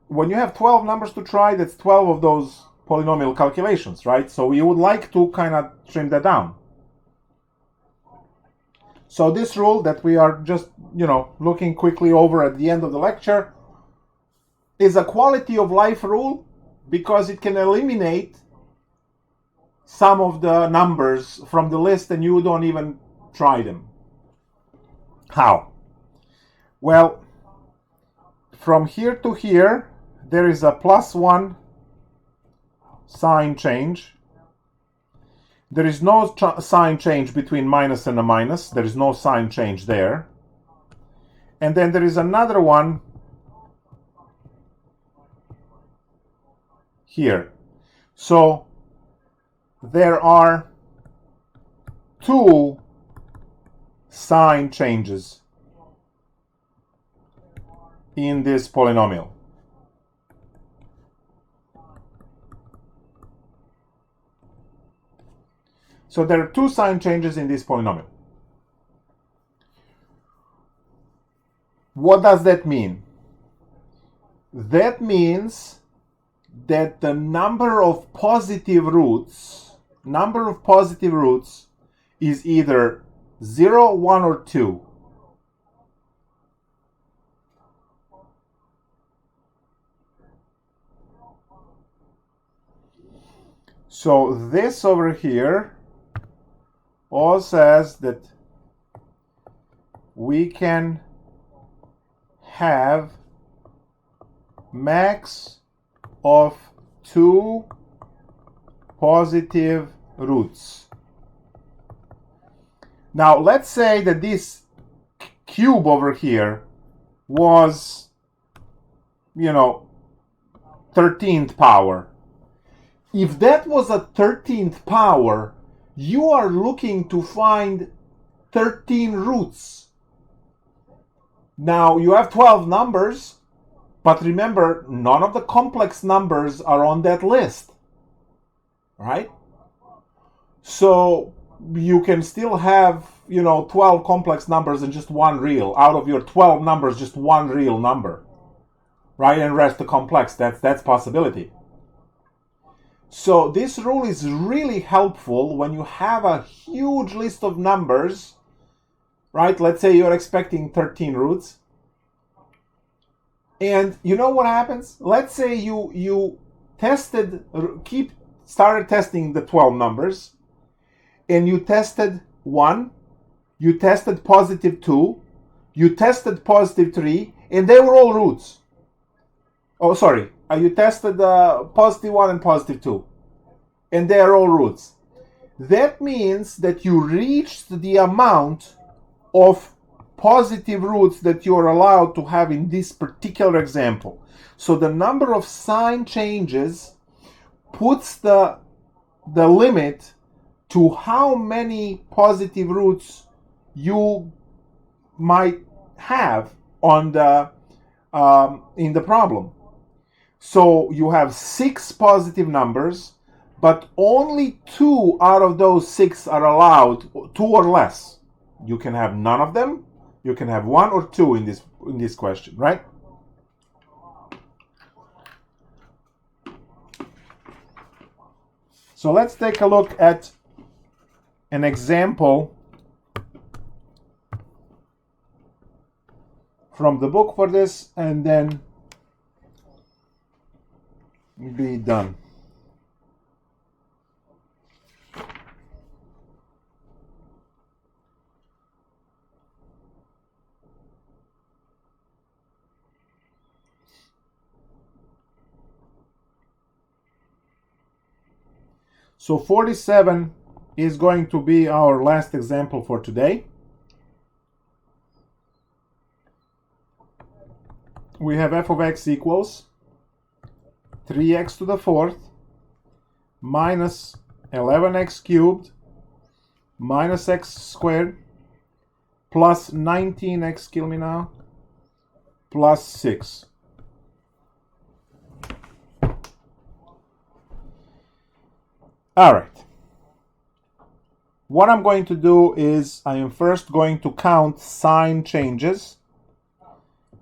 A: when you have 12 numbers to try, that's 12 of those polynomial calculations, right? So we would like to kind of trim that down. So this rule that we are just, looking quickly over at the end of the lecture is a quality of life rule because it can eliminate some of the numbers from the list and you don't even try them. How? Well, from here to here, there is a +1 sign change. There is no sign change between minus and a minus. There is no sign change there. And then there is another one here. So there are 2 sign changes in this polynomial. So there are 2 sign changes in this polynomial. What does that mean? That means that the number of positive roots is either 0, 1, or 2. So this over here all says that we can have max of 2 positive roots. Now let's say that this cube over here was, 13th power. If that was a 13th power, you are looking to find 13 roots. Now you have 12 numbers, but remember, none of the complex numbers are on that list, right? So you can still have, 12 complex numbers and just one real. Out of your 12 numbers, just one real number, right? And rest the complex. That's possibility. So this rule is really helpful when you have a huge list of numbers, right? Let's say you're expecting 13 roots. And you know what happens? Let's say you started testing the 12 numbers, and you tested 1, you tested +2, you tested +3, and they were all roots. Oh, sorry. You tested +1 and +2, and they are all roots. That means that you reached the amount of positive roots that you are allowed to have in this particular example. So the number of sign changes puts the limit to how many positive roots you might have on the in the problem. So you have 6 positive numbers, but only 2 out of those 6 are allowed, 2 or less. You can have none of them. You can have 1 or 2 in this question, right? So let's take a look at an example from the book for this, and then be done. So 47 is going to be our last example for today. We have f of x equals 3x to the 4th minus 11x cubed minus x squared plus 19x, kill me now, plus 6. All right. What I'm going to do is I am first going to count sign changes.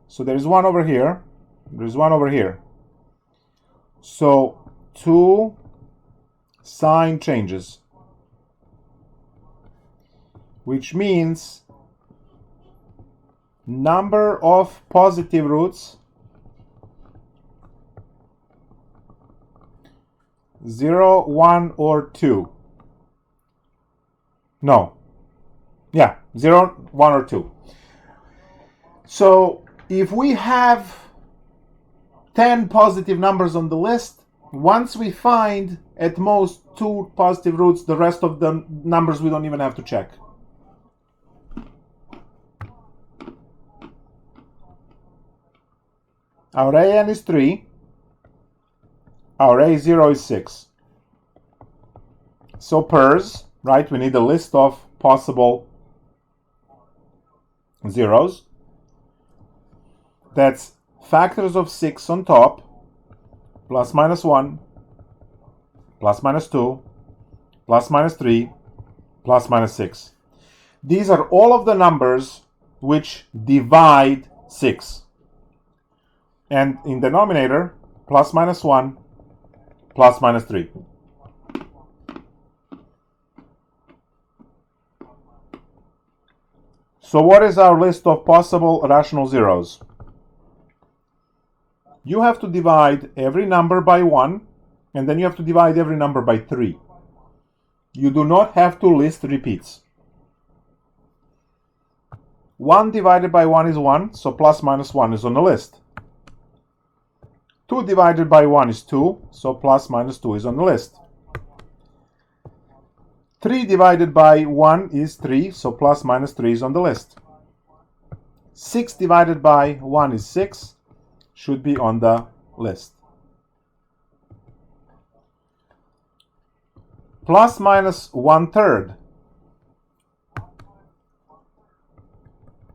A: So there's one over here. There's one over here. So 2 sign changes, which means number of positive roots 0, 1, or 2. No. Yeah, 0, 1, or 2. So if we have 10 positive numbers on the list, once we find at most 2 positive roots, the rest of the numbers we don't even have to check. Our AN is 3. Our A0 is 6. So pairs, right? We need a list of possible zeros. That's factors of 6 on top, plus minus 1, plus minus 2, plus minus 3, plus minus 6. These are all of the numbers which divide 6. And in denominator, plus minus 1, plus minus 3. So what is our list of possible rational zeros? You have to divide every number by 1, and then you have to divide every number by 3. You do not have to list repeats. 1 divided by 1 is 1, so plus minus 1 is on the list. 2 divided by 1 is 2, so plus minus 2 is on the list. 3 divided by 1 is 3, so plus minus 3 is on the list. 6 divided by 1 is 6, should be on the list. Plus minus 1/3.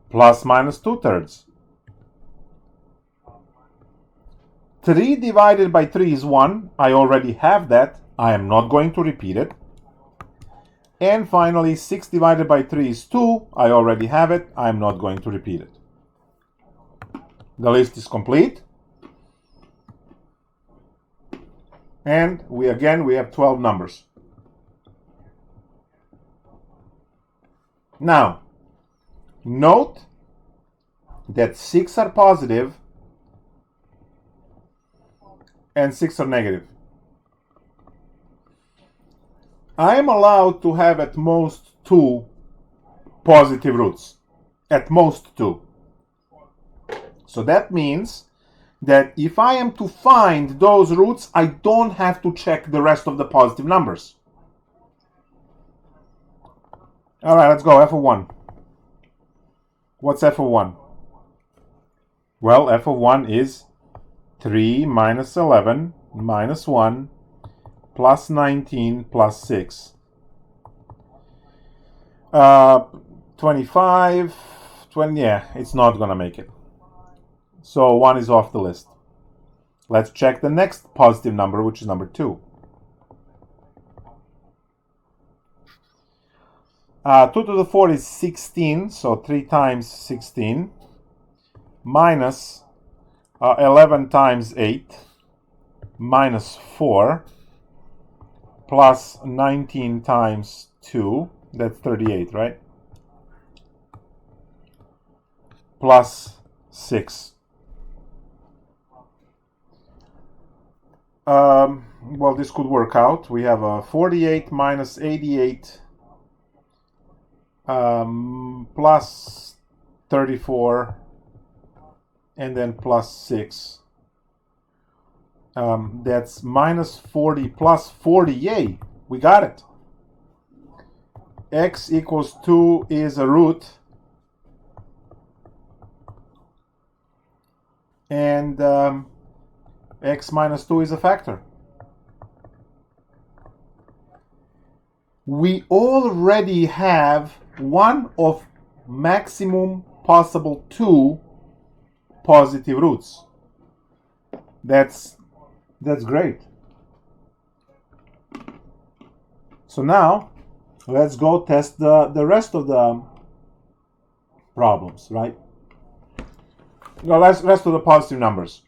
A: Plus minus 2/3. 3 divided by 3 is 1. I already have that. I am not going to repeat it. And finally, 6 divided by 3 is 2. I already have it. I am not going to repeat it. The list is complete. And we have 12 numbers. Now, note that 6 are positive and 6 are negative. I am allowed to have at most 2 positive roots. At most 2. So that means that if I am to find those roots, I don't have to check the rest of the positive numbers. All right, let's go. F of 1. What's f of 1? Well, f of 1 is 3 minus 11 minus 1 plus 19 plus 6. 25, 20, yeah, it's not going to make it. So 1 is off the list. Let's check the next positive number, which is number 2. 2 to the 4 is 16, so 3 times 16, minus 11 times 8, minus 4, plus 19 times 2, that's 38, right? Plus 6. Well, this could work out. We have a 48 minus 88 plus 34 and then plus 6. That's minus 40 plus 40. Yay, we got it. X equals 2 is a root. And x minus 2 is a factor. We already have one of maximum possible 2 positive roots. That's great. So now let's go test the rest of the problems, right? The rest of the positive numbers.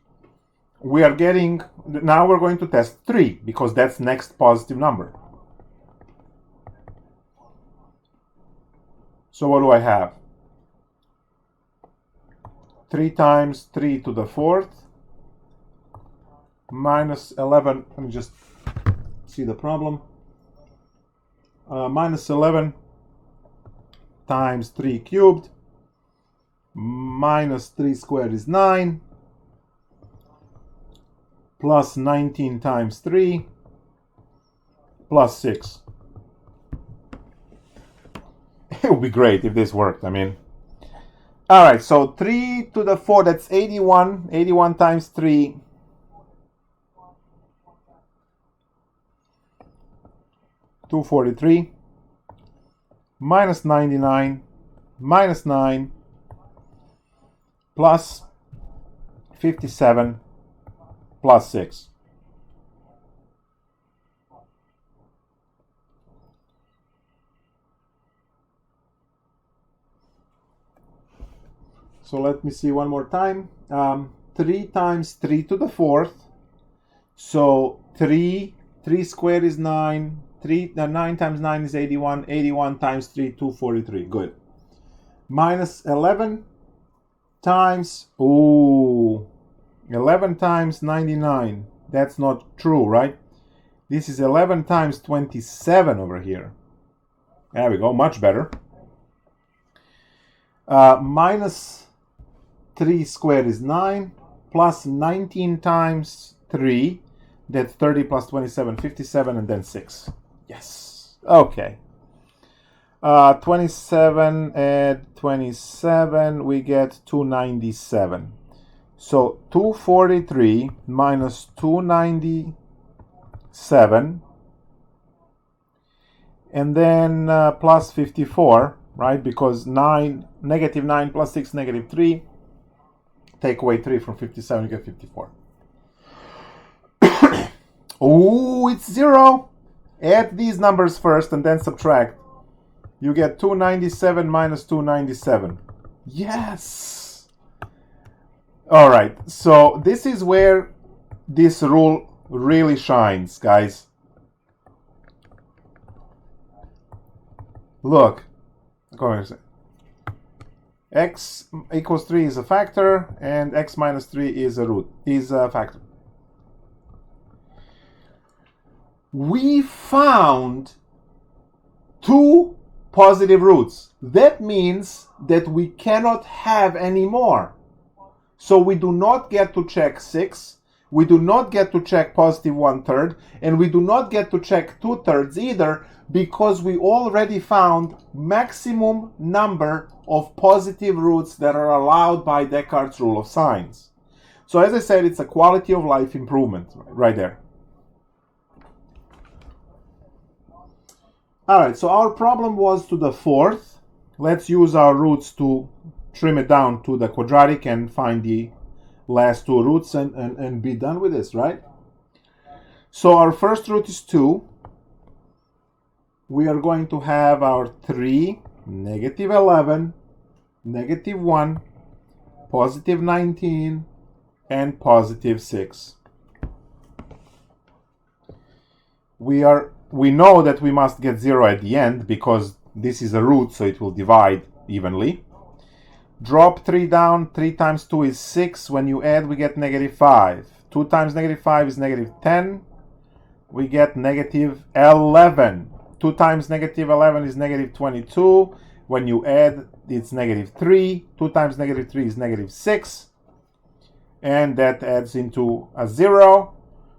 A: We are getting, now we're going to test 3 because that's next positive number. So what do I have? 3 times 3 to the 4th minus 11. Let me just see the problem. Minus 11 times 3 cubed minus 3 squared is 9, plus 19 times 3 plus 6. It would be great if this worked, I mean. All right, so 3 to the 4, that's 81. 81 times 3. $243 minus 99 minus 9 plus 57 plus 6. So let me see one more time. 3 times 3 to the 4th. So 3 squared is 9. 9 times 9 is 81. 81 times 3, 243. Good. Minus 11 times, 11 times 99. That's not true, right? This is 11 times 27 over here. There we go, much better. Minus 3 squared is 9, plus 19 times 3, that's 30 plus 27, 57, and then 6. Yes, okay. 27 add 27, we get 297. So 243 minus 297, and then plus 54, right? Because negative 9 plus 6, negative 3. Take away 3 from 57, you get 54. Oh, it's 0. Add these numbers first and then subtract. You get 297 minus 297. Yes! All right, so this is where this rule really shines, guys. Look, x equals 3 is a factor, and x minus 3 is a factor. We found 2 positive roots. That means that we cannot have any more. So we do not get to check 6, we do not get to check positive 1/3, and we do not get to check 2/3 either, because we already found maximum number of positive roots that are allowed by Descartes' rule of signs. So as I said, it's a quality of life improvement right there. All right, so our problem was to the 4th. Let's use our roots to trim it down to the quadratic and find the last 2 roots and be done with this, right? So our first root is 2. We are going to have our 3, negative 11, negative 1, positive 19, and positive 6. We know that we must get 0 at the end because this is a root, so it will divide evenly. Drop 3 down. 3 times 2 is 6. When you add, we get negative 5. 2 times negative 5 is negative 10. We get negative 11. 2 times negative 11 is negative 22. When you add, it's negative 3. 2 times negative 3 is negative 6. And that adds into a 0.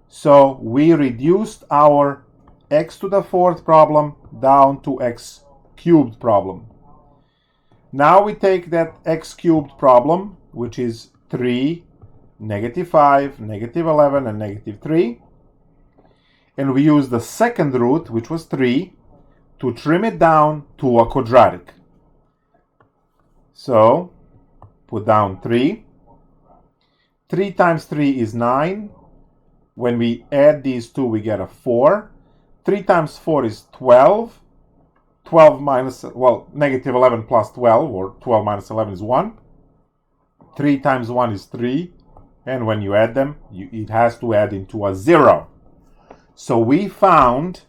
A: So we reduced our x to the 4th problem down to x cubed problem. Now we take that x cubed problem, which is 3, negative 5, negative 11, and negative 3. And we use the second root, which was 3, to trim it down to a quadratic. So, put down 3. 3 times 3 is 9. When we add these two, we get a 4. 3 times 4 is 12. 12 minus, negative 11 plus 12, or 12 minus 11 is 1. 3 times 1 is 3. And when you add them, it has to add into a 0. So we found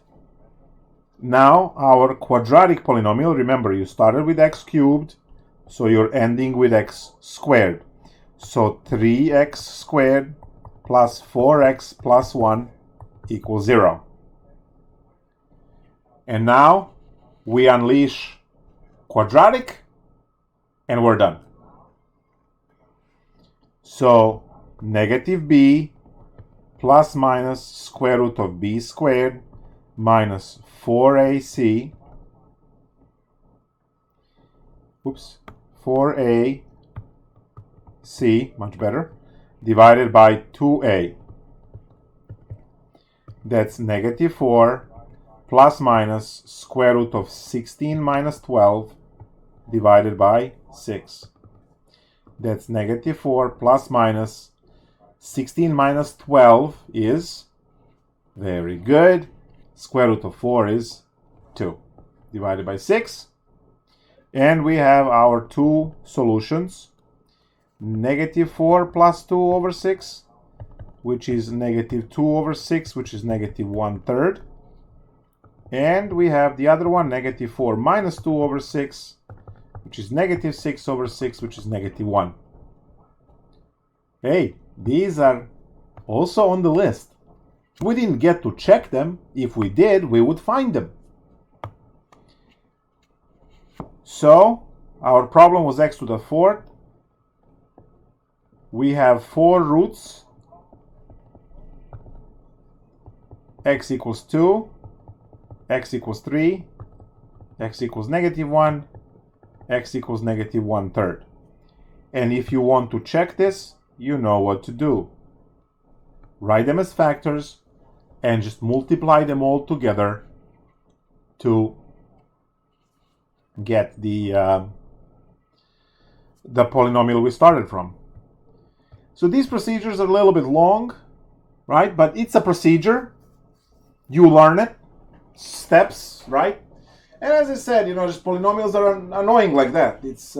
A: now our quadratic polynomial. Remember, you started with x cubed, so you're ending with x squared. So 3x squared plus 4x plus 1 equals 0. And now we unleash quadratic and we're done. So negative b plus minus square root of b squared minus 4ac, 4ac, much better, divided by 2a. That's negative 4 plus minus square root of 16 minus 12 divided by 6. That's negative 4 plus minus 16 minus 12 is, very good, square root of 4 is 2 divided by 6. And we have our two solutions. Negative 4 plus 2 over 6, which is negative 2 over 6, which is negative 1/3. And we have the other one, negative 4 minus 2 over 6, which is negative 6 over 6, which is negative 1. Hey, these are also on the list. We didn't get to check them. If we did, we would find them. So, our problem was x to the 4th. We have 4 roots. X equals 2, x equals 3, x equals negative 1, x equals negative 1/3. And if you want to check this, you know what to do. Write them as factors and just multiply them all together to get the polynomial we started from. So these procedures are a little bit long, right? But it's a procedure. You learn it, steps, right? And as I said, just polynomials are annoying like that. It's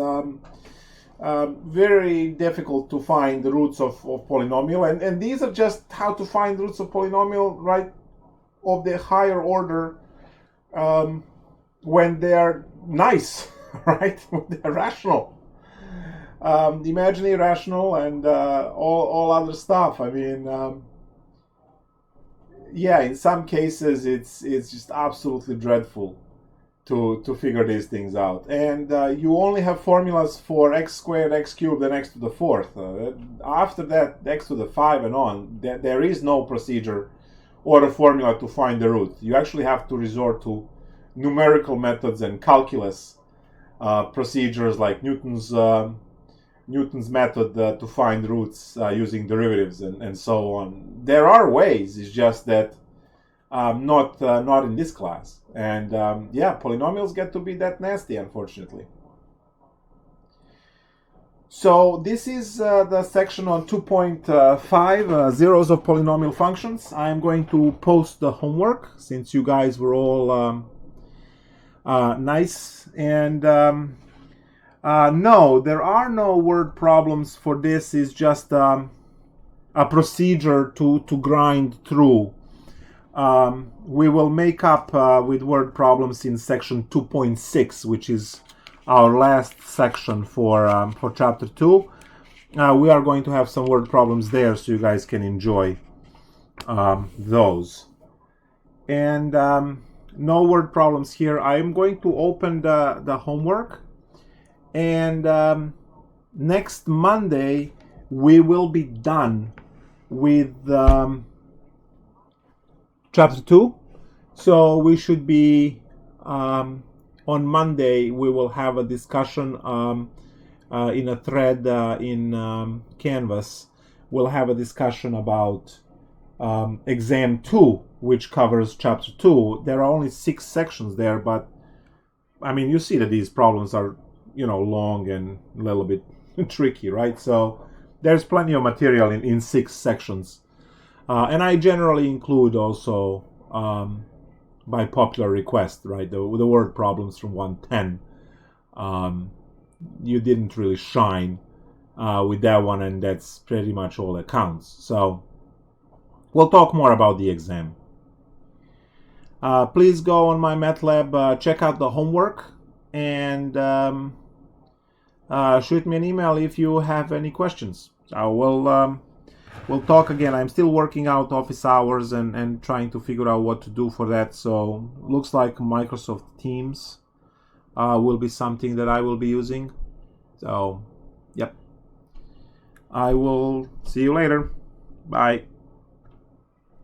A: very difficult to find the roots of polynomial, and these are just how to find roots of polynomial, right, of the higher order when they are nice, right, when they're rational. Imaginary, rational, and all other stuff. I mean, yeah, in some cases it's just absolutely dreadful to figure these things out. And you only have formulas for x squared, x cubed, and x to the 4th. After that, x to the 5 and on, there is no procedure or a formula to find the root. You actually have to resort to numerical methods and calculus procedures like Newton's method to find roots using derivatives and so on. There are ways, it's just that not in this class. And yeah, polynomials get to be that nasty, unfortunately. So this is the section on 2.5, zeros of polynomial functions. I am going to post the homework since you guys were all nice. And no, there are no word problems for this. It's just a procedure to grind through. We will make up with word problems in section 2.6, which is our last section for chapter 2. We are going to have some word problems there, so you guys can enjoy those. And no word problems here. I am going to open the homework, and next Monday we will be done with chapter 2. So we should be on Monday we will have a discussion in a thread in Canvas. We'll have a discussion about exam 2, which covers chapter 2. There are only 6 sections there, but I mean, you see that these problems are, long and a little bit tricky, right? So there's plenty of material in 6 sections. And I generally include also, by popular request, right, the word problems from 110. You didn't really shine with that one, and that's pretty much all that counts. So we'll talk more about the exam. Please go on my MATLAB, check out the homework, and shoot me an email if you have any questions. I will we'll talk again. I'm still working out office hours and trying to figure out what to do for that. So looks like Microsoft Teams will be something that I will be using. So, yep. I will see you later. Bye.